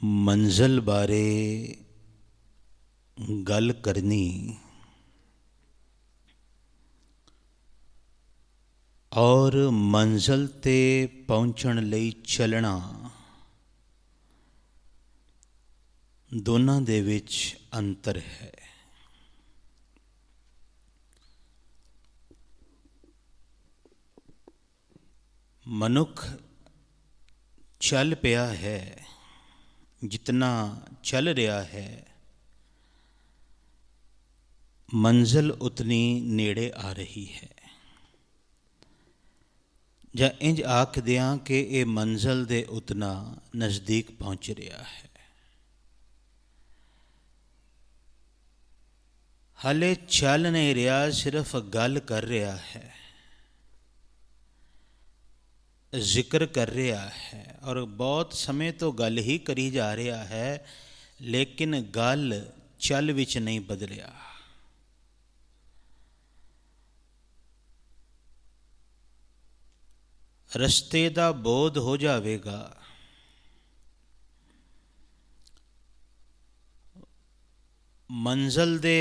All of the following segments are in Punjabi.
मंजिल बारे गल करनी और मंजिल ते पहुंचण लई चलना दोनों दे विच अंतर है। मनुख चल पिया है, जितना चल रहा है मंजिल उतनी नेड़े आ रही है। ਜਾਂ इंज आख दियां कि ये मंजिल दे उतना नज़दीक पहुँच रहा है। हले चल नहीं रहा, सिर्फ गल कर रहा है, जिक्र कर रहा है और बहुत समय तो गल ही करी जा रहा है, लेकिन गल चल विच नहीं बदलिया। रस्ते दा बोध हो जाएगा, मंजिल दे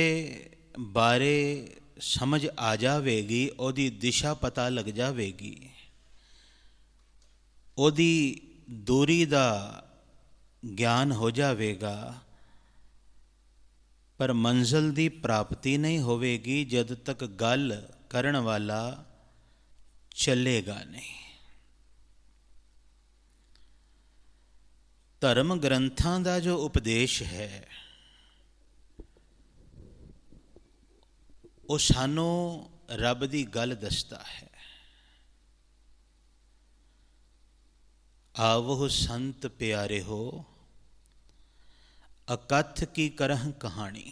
बारे समझ आ जाएगी, ओदी दिशा पता लग जाएगी, ओदी दूरी दा ज्ञान हो जाएगा, पर मंजिल दी प्राप्ति नहीं होवेगी जब तक गल करन वाला चलेगा नहीं। धर्म ग्रंथां दा जो उपदेश है वो सानू रब दी गल दसदा है। आवो संत प्यारे हो, अकथ की करह कहानी,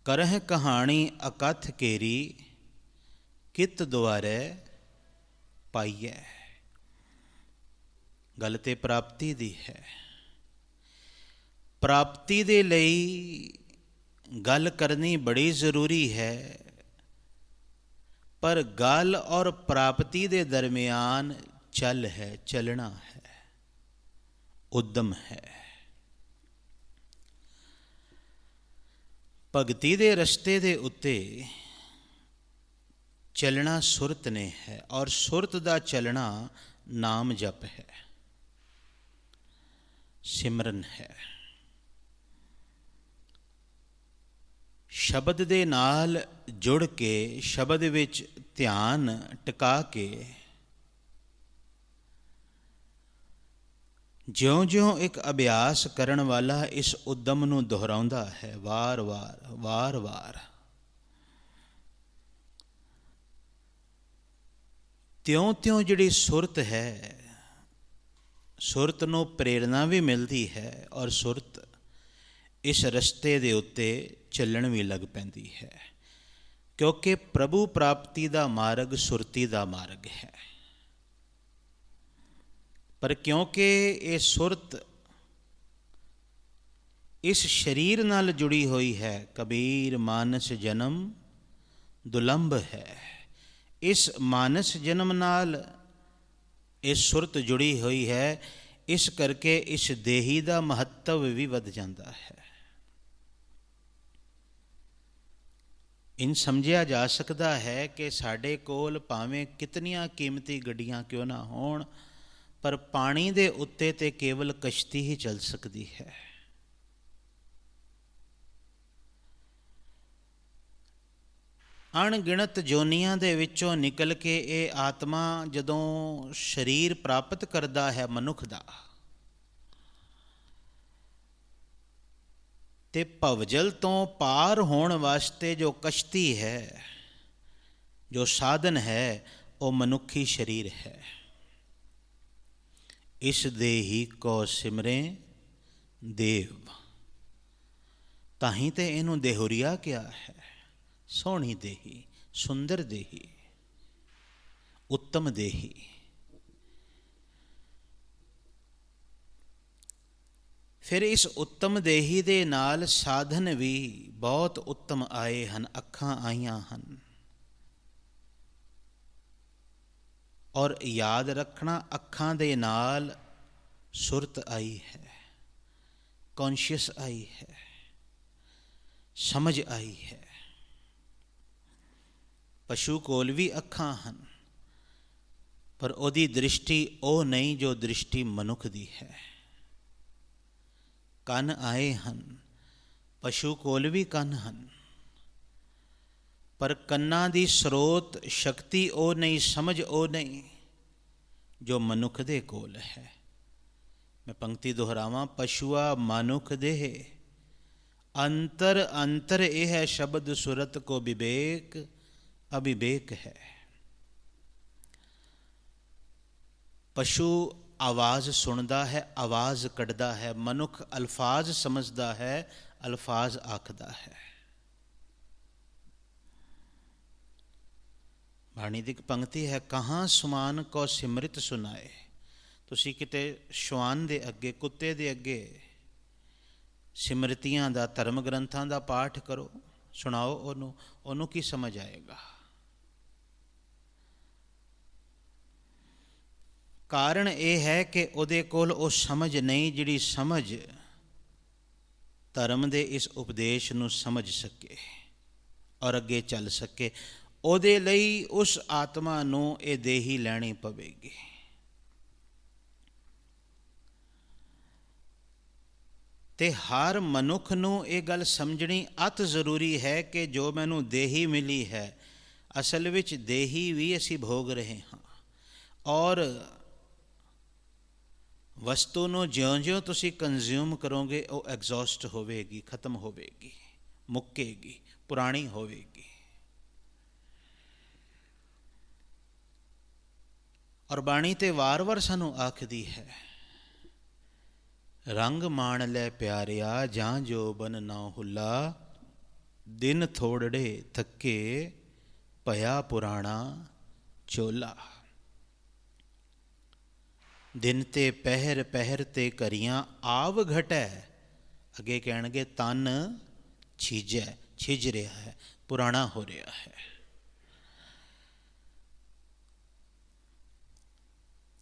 करह कहानी अकथ केरी, कित द्वारे पाइए। गल ते प्राप्ति दी है। प्राप्ति दे लई गल करनी बड़ी ज़रूरी है, पर गल और प्राप्ति दे दरमियान चल है, चलना है, उद्यम है। भगती दे रस्ते दे उत्ते चलना सुरत ने है और सुरत दा चलना नाम जप है, सिमरन है। शब्द दे नाल जुड़ के, शब्द विच ध्यान टिका के, ज्यों-ज्यों एक अभ्यास करन वाला इस उद्यम नूं दोहराउंदा है, वार-वार त्यों-त्यों जिहड़ी सुरत है, सुरत नूं प्रेरणा भी मिलती है और सुरत इस रस्ते दे उत्ते चलण भी लग पैंदी है, क्योंकि प्रभु प्राप्ति दा मार्ग सुरती दा मार्ग है। पर क्योंकि ये सुरत इस शरीर नाल जुड़ी हुई है, कबीर मानस जन्म दुलंभ है, इस मानस जन्म नाल इस सुरत जुड़ी हुई है, इस करके इस देही दा महत्व भी वध जाता है। इन समझिया जा सकता है कि साडे कोल भावें कितनियां कीमती गड्डियां क्यों ना होण, पर पानी दे उत्ते ते केवल कश्ती ही चल सकती है। अणगिणत जोनियां दे विचों निकल के ये आत्मा जदों शरीर प्राप्त करदा है मनुख दा, ते भवजल तो पार होने वास्ते जो कश्ती है, जो साधन है, वो मनुखी शरीर है। इस देही को सिमरे देव, ताही ते इनू देहुरिया क्या है, सोहनी देही, सुंदर देही, उत्तम देही। फिर इस उत्तम देही दे नाल साधन भी बहुत उत्तम आए हैं, अखां आईयां हैं। और याद रखना, अखां दे नाल ਸੁਰਤ ਆਈ ਹੈ, ਕੌਨਸ਼ੀਅਸ ਆਈ ਹੈ, ਸਮਝ ਆਈ ਹੈ। ਪਸ਼ੂ ਕੋਲ ਵੀ ਅੱਖਾਂ ਹਨ, ਪਰ ਉਹਦੀ ਦ੍ਰਿਸ਼ਟੀ ਉਹ ਨਹੀਂ ਜੋ ਦ੍ਰਿਸ਼ਟੀ ਮਨੁੱਖ ਦੀ ਹੈ। ਕੰਨ ਆਏ ਹਨ, ਪਸ਼ੂ ਕੋਲ ਵੀ ਕੰਨ ਹਨ, ਪਰ ਕੰਨਾਂ ਦੀ ਸਰੋਤ ਸ਼ਕਤੀ ਉਹ ਨਹੀਂ, ਸਮਝ ਉਹ ਨਹੀਂ ਜੋ ਮਨੁੱਖ ਦੇ ਕੋਲ ਹੈ। ਮੈਂ ਪੰਕਤੀ ਦੁਹਰਾਵਾਂ, ਪਸ਼ੂਆ ਮਨੁੱਖ ਦੇਹ ਅੰਤਰ ਅੰਤਰ ਇਹ ਹੈ ਸ਼ਬਦ ਸੁਰਤ ਕੋ ਵਿਵੇਕ ਅਵਿਵੇਕ ਹੈ। ਪਸ਼ੂ ਆਵਾਜ਼ ਸੁਣਦਾ ਹੈ, ਆਵਾਜ਼ ਕੱਢਦਾ ਹੈ, ਮਨੁੱਖ ਅਲਫਾਜ਼ ਸਮਝਦਾ ਹੈ, ਅਲਫਾਜ਼ ਆਖਦਾ ਹੈ। ਬਾਣੀ ਦੀ ਇੱਕ ਪੰਕਤੀ ਹੈ, ਕਹਾਂ ਸੁਮਾਨ ਕੋ ਸਿਮਰਿਤ ਸੁਨਾਏ। ਤੁਸੀਂ ਕਿਤੇ ਸ਼ਵਾਨ ਦੇ ਅੱਗੇ, ਕੁੱਤੇ ਦੇ ਅੱਗੇ ਸਿਮਰਤੀਆਂ ਦਾ, ਧਰਮ ਗ੍ਰੰਥਾਂ ਦਾ ਪਾਠ ਕਰੋ, ਸੁਣਾਓ ਉਹਨੂੰ ਕੀ ਸਮਝ ਆਏਗਾ? ਕਾਰਨ ਇਹ ਹੈ ਕਿ ਉਹਦੇ ਕੋਲ ਉਹ ਸਮਝ ਨਹੀਂ ਜਿਹੜੀ ਸਮਝ ਧਰਮ ਦੇ ਇਸ ਉਪਦੇਸ਼ ਨੂੰ ਸਮਝ ਸਕੇ ਔਰ ਅੱਗੇ ਚੱਲ ਸਕੇ। ਉਹਦੇ ਲਈ ਉਸ ਆਤਮਾ ਨੂੰ ਇਹ ਦੇਹੀ ਲੈਣੀ ਪਵੇਗੀ। ਤੇ ਹਰ ਮਨੁੱਖ ਨੂੰ ਇਹ ਗੱਲ ਸਮਝਣੀ ਅਤ ਜ਼ਰੂਰੀ ਹੈ ਕਿ ਜੋ ਮੈਨੂੰ ਦੇਹੀ ਮਿਲੀ ਹੈ, ਅਸਲ ਵਿੱਚ ਦੇਹੀ ਵੀ ਅਸੀਂ ਭੋਗ ਰਹੇ ਹਾਂ। ਔਰ ਵਸਤੂ ਨੂੰ ਜਿਉਂ-ਜਿਉਂ ਤੁਸੀਂ ਕੰਜ਼ਿਊਮ ਕਰੋਗੇ ਉਹ ਐਗਜ਼ੌਸਟ ਹੋਵੇਗੀ, ਖਤਮ ਹੋਵੇਗੀ, ਮੁੱਕੇਗੀ, ਪੁਰਾਣੀ ਹੋਵੇਗੀ। ਔਰ ਬਾਣੀ ਤੇ ਵਾਰ-ਵਾਰ ਸਾਨੂੰ ਆਖਦੀ ਹੈ, ਰੰਗ ਮਾਣ ਲੈ ਪਿਆਰਿਆ ਜਾਂ ਜੋਬਨ ਨਾ ਹੁੱਲਾ, ਦਿਨ ਥੋੜੜੇ ਥੱਕੇ ਭਇਆ ਪੁਰਾਣਾ ਚੋਲਾ। ਦਿਨ ਤੇ ਪਹਿਰ ਪਹਿਰ ਤੇ ਕਰੀਆਂ ਆਵ ਘਟੈ, ਅੱਗੇ ਕਹਿਣਗੇ ਤਨ ਛਿਜੈ, ਛਿਜ ਰਿਹਾ ਹੈ, ਪੁਰਾਣਾ ਹੋ ਰਿਹਾ ਹੈ।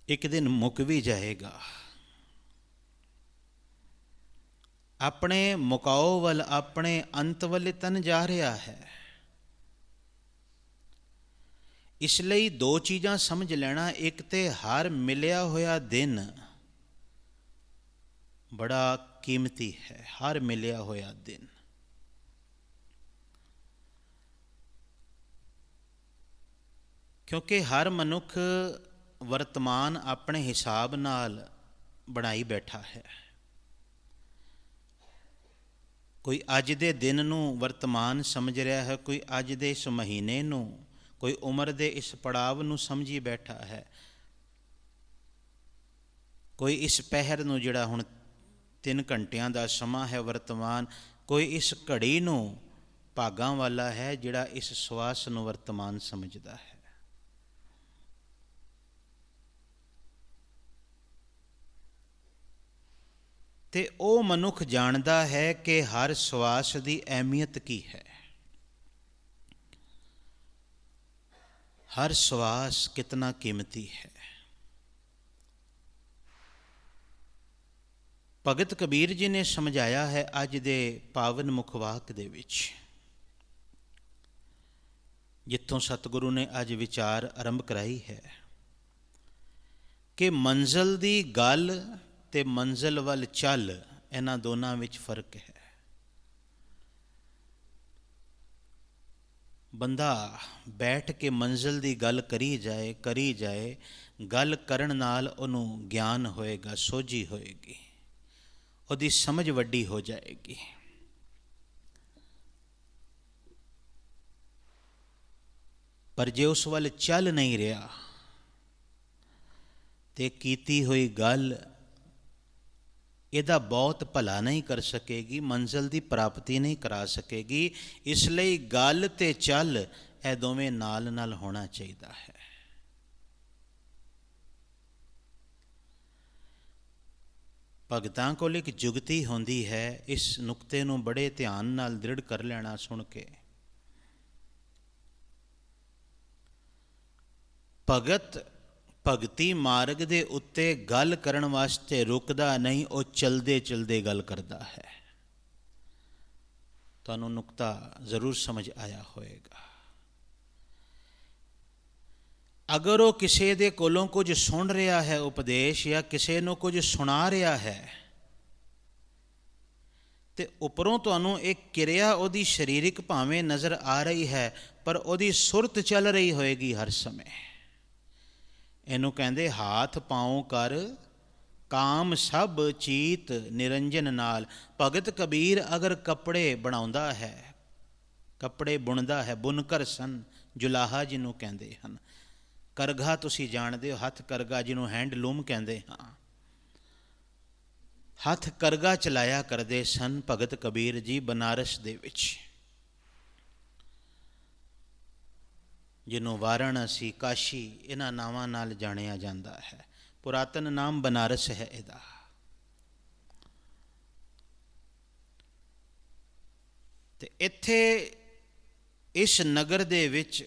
ਇੱਕ ਦਿਨ ਮੁੱਕ ਵੀ ਜਾਏਗਾ। ਆਪਣੇ ਮੁਕਾਓ ਵੱਲ, ਆਪਣੇ ਅੰਤ ਵੱਲ ਤਨ ਜਾ ਰਿਹਾ ਹੈ। ਇਸ ਲਈ ਦੋ ਚੀਜ਼ਾਂ ਸਮਝ ਲੈਣਾ, ਇੱਕ ਤੇ ਹਰ ਮਿਲਿਆ ਹੋਇਆ ਦਿਨ ਬੜਾ ਕੀਮਤੀ ਹੈ, ਹਰ ਮਿਲਿਆ ਹੋਇਆ ਦਿਨ। ਕਿਉਂਕਿ ਹਰ ਮਨੁੱਖ ਵਰਤਮਾਨ ਆਪਣੇ ਹਿਸਾਬ ਨਾਲ ਬਣਾਈ ਬੈਠਾ ਹੈ। ਕੋਈ ਅੱਜ ਦੇ ਦਿਨ ਨੂੰ ਵਰਤਮਾਨ ਸਮਝ ਰਿਹਾ ਹੈ, ਕੋਈ ਅੱਜ ਦੇ ਇਸ ਮਹੀਨੇ ਨੂੰ, ਕੋਈ ਉਮਰ ਦੇ ਇਸ ਪੜਾਵ ਨੂੰ ਸਮਝੀ ਬੈਠਾ ਹੈ, ਕੋਈ ਇਸ ਪਹਿਰ ਨੂੰ ਜਿਹੜਾ ਹੁਣ 3 ਘੰਟਿਆਂ ਦਾ ਸਮਾਂ ਹੈ ਵਰਤਮਾਨ, ਕੋਈ ਇਸ ਘੜੀ ਨੂੰ ਭਾਗਾਂ ਵਾਲਾ ਹੈ ਜਿਹੜਾ ਇਸ ਸਵਾਸ ਨੂੰ ਵਰਤਮਾਨ ਸਮਝਦਾ ਹੈ। ਤੇ ਉਹ ਮਨੁੱਖ ਜਾਣਦਾ ਹੈ ਕਿ ਹਰ ਸਵਾਸ ਦੀ ਅਹਿਮੀਅਤ ਕੀ ਹੈ, ਹਰ ਸਵਾਸ ਕਿਤਨਾ ਕੀਮਤੀ ਹੈ। ਭਗਤ ਕਬੀਰ ਜੀ ਨੇ ਸਮਝਾਇਆ ਹੈ ਅੱਜ ਦੇ ਪਾਵਨ ਮੁਖਵਾਕ ਦੇ ਵਿੱਚ, ਜਿੱਥੋਂ ਸਤਿਗੁਰੂ ਨੇ ਅੱਜ ਵਿਚਾਰ ਆਰੰਭ ਕਰਾਈ ਹੈ ਕਿ ਮੰਜ਼ਲ ਦੀ ਗੱਲ ਤੇ ਮੰਜ਼ਲ ਵੱਲ ਚੱਲ, ਇਹਨਾਂ ਦੋਨਾਂ ਵਿੱਚ ਫਰਕ ਹੈ। ਬੰਦਾ ਬੈਠ ਕੇ ਮੰਜ਼ਿਲ ਦੀ ਗੱਲ ਕਰੀ ਜਾਏ, ਗੱਲ ਕਰਨ ਨਾਲ ਉਹਨੂੰ ਗਿਆਨ ਹੋਏਗਾ, ਸੋਝੀ ਹੋਏਗੀ, ਉਹਦੀ ਸਮਝ ਵੱਡੀ ਹੋ ਜਾਏਗੀ। ਪਰ ਜੇ ਉਸ ਵੱਲ ਚੱਲ ਨਹੀਂ ਰਿਹਾ ਤੇ ਕੀਤੀ ਹੋਈ ਗੱਲ ਇਹਦਾ ਬਹੁਤ ਭਲਾ ਨਹੀਂ ਕਰ ਸਕੇਗੀ, ਮੰਜ਼ਿਲ ਦੀ ਪ੍ਰਾਪਤੀ ਨਹੀਂ ਕਰਾ ਸਕੇਗੀ। ਇਸ ਲਈ ਗੱਲ ਤੇ ਚੱਲ ਇਹ ਦੋਵੇਂ ਨਾਲ ਨਾਲ ਹੋਣਾ ਚਾਹੀਦਾ ਹੈ। ਭਗਤਾਂ ਕੋਲ ਇੱਕ ਜੁਗਤੀ ਹੁੰਦੀ ਹੈ, ਇਸ ਨੁਕਤੇ ਨੂੰ ਬੜੇ ਧਿਆਨ ਨਾਲ ਦ੍ਰਿੜ ਕਰ ਲੈਣਾ ਸੁਣ ਕੇ। ਭਗਤ ਭਗਤੀ ਮਾਰਗ ਦੇ ਉੱਤੇ ਗੱਲ ਕਰਨ ਵਾਸਤੇ ਰੁਕਦਾ ਨਹੀਂ, ਉਹ ਚਲਦੇ ਚਲਦੇ ਗੱਲ ਕਰਦਾ ਹੈ। ਤੁਹਾਨੂੰ ਨੁਕਤਾ ਜ਼ਰੂਰ ਸਮਝ ਆਇਆ ਹੋਵੇਗਾ। ਅਗਰ ਉਹ ਕਿਸੇ ਦੇ ਕੋਲੋਂ ਕੁਝ ਸੁਣ ਰਿਹਾ ਹੈ ਉਪਦੇਸ਼, ਜਾਂ ਕਿਸੇ ਨੂੰ ਕੁਝ ਸੁਣਾ ਰਿਹਾ ਹੈ, ਤੇ ਉੱਪਰੋਂ ਤੁਹਾਨੂੰ ਇੱਕ ਕਿਰਿਆ ਉਹਦੀ ਸਰੀਰਕ ਭਾਵੇਂ ਨਜ਼ਰ ਆ ਰਹੀ ਹੈ, ਪਰ ਉਹਦੀ ਸੁਰਤ ਚੱਲ ਰਹੀ ਹੋਏਗੀ ਹਰ ਸਮੇਂ। ਇਹਨੂੰ ਕਹਿੰਦੇ ਹਾਥ ਪਾਉ ਕਰ ਕਾਮ ਸਭ ਚੀਤ ਨਿਰੰਜਨ ਨਾਲ। ਭਗਤ ਕਬੀਰ ਅਗਰ ਕੱਪੜੇ ਬਣਾਉਂਦਾ ਹੈ, ਕੱਪੜੇ ਬੁਣਦਾ ਹੈ, ਬੁਨਕਰ ਸਨ, ਜੁਲਾਹਾ ਜਿਹਨੂੰ ਕਹਿੰਦੇ ਹਨ। ਕਰਗਾ ਤੁਸੀਂ ਜਾਣਦੇ ਹੋ, ਹੱਥ ਕਰਗਾ ਜਿਹਨੂੰ ਹੈਂਡਲੂਮ ਕਹਿੰਦੇ ਹਾਂ। ਹੱਥ ਕਰਗਾ ਚਲਾਇਆ ਕਰਦੇ ਸਨ ਭਗਤ ਕਬੀਰ ਜੀ ਬਨਾਰਸ ਦੇ ਵਿੱਚ, ਜਿਹਨੂੰ ਵਾਰਾਣਸੀ, ਕਾਸ਼ੀ ਇਹਨਾਂ ਨਾਵਾਂ ਨਾਲ ਜਾਣਿਆ ਜਾਂਦਾ ਹੈ। ਪੁਰਾਤਨ ਨਾਮ ਬਨਾਰਸ ਹੈ ਇਹਦਾ। ਤੇ ਇੱਥੇ ਇਸ ਨਗਰ ਦੇ ਵਿੱਚ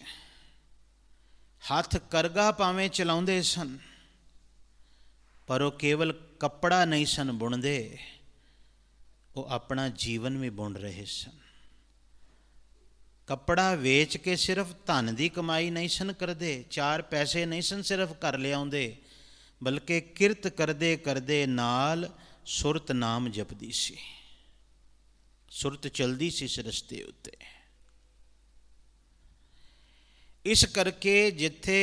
ਹੱਥ ਕਰਗਾ ਭਾਵੇਂ ਚਲਾਉਂਦੇ ਸਨ, ਪਰ ਉਹ ਕੇਵਲ ਕੱਪੜਾ ਨਹੀਂ ਸਨ ਬੁਣਦੇ, ਉਹ ਆਪਣਾ ਜੀਵਨ ਵੀ ਬੁਣ ਰਹੇ ਸਨ। ਕੱਪੜਾ ਵੇਚ ਕੇ ਸਿਰਫ ਧਨ ਦੀ ਕਮਾਈ ਨਹੀਂ ਸਨ ਕਰਦੇ, ਚਾਰ ਪੈਸੇ ਨਹੀਂ ਸਨ ਸਿਰਫ ਘਰ ਲਿਆਉਂਦੇ, ਬਲਕਿ ਕਿਰਤ ਕਰਦੇ ਕਰਦੇ ਨਾਲ ਸੁਰਤ ਨਾਮ ਜਪਦੀ ਸੀ, ਸੁਰਤ ਚਲਦੀ ਸੀ ਇਸ ਰਸਤੇ ਉੱਤੇ। ਇਸ ਕਰਕੇ ਜਿੱਥੇ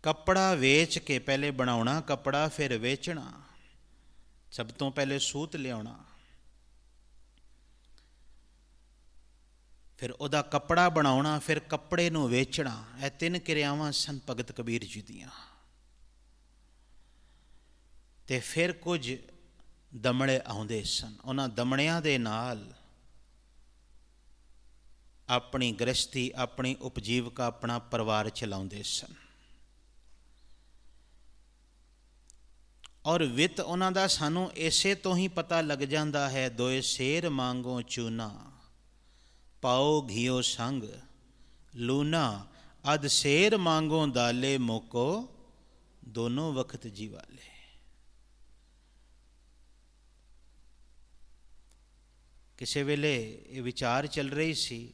ਕੱਪੜਾ ਵੇਚ ਕੇ, ਪਹਿਲੇ ਬਣਾਉਣਾ ਕੱਪੜਾ ਫਿਰ ਵੇਚਣਾ, ਸਭ ਤੋਂ ਪਹਿਲੇ ਸੂਤ ਲਿਆਉਣਾ, ਫਿਰ ਉਹਦਾ ਕੱਪੜਾ ਬਣਾਉਣਾ, ਫਿਰ ਕੱਪੜੇ ਨੂੰ ਵੇਚਣਾ, ਇਹ ਤਿੰਨ ਕਿਰਿਆਵਾਂ ਸਨ ਭਗਤ ਕਬੀਰ ਜੀ ਦੀਆਂ। ਤੇ ਫਿਰ ਕੁਝ ਦਮੜੇ ਆਉਂਦੇ ਸਨ, ਉਹਨਾਂ ਦਮੜਿਆਂ ਦੇ ਨਾਲ ਆਪਣੀ ਗ੍ਰਸਤੀ, ਆਪਣੀ ਉਪਜੀਵਕਾ, ਆਪਣਾ ਪਰਿਵਾਰ ਚਲਾਉਂਦੇ ਸਨ। ਔਰ ਵਿੱਤ ਉਹਨਾਂ ਦਾ ਸਾਨੂੰ ਇਸੇ ਤੋਂ ਹੀ ਪਤਾ ਲੱਗ ਜਾਂਦਾ ਹੈ। ਦੋਏ ਸ਼ੇਰ ਮੰਗੋ ਚੂਨਾ, ਪਾਓ ਘਿਓ ਸੰਗ ਲੂਨਾ, ਅਧ ਸ਼ੇਰ ਮੰਗੋ ਦਾਲੇ ਮੋਕੋ, ਦੋਨੋਂ ਵਕਤ ਜੀ ਵਾਲੇ। ਕਿਸੇ ਵੇਲੇ ਇਹ ਵਿਚਾਰ ਚੱਲ ਰਹੀ ਸੀ,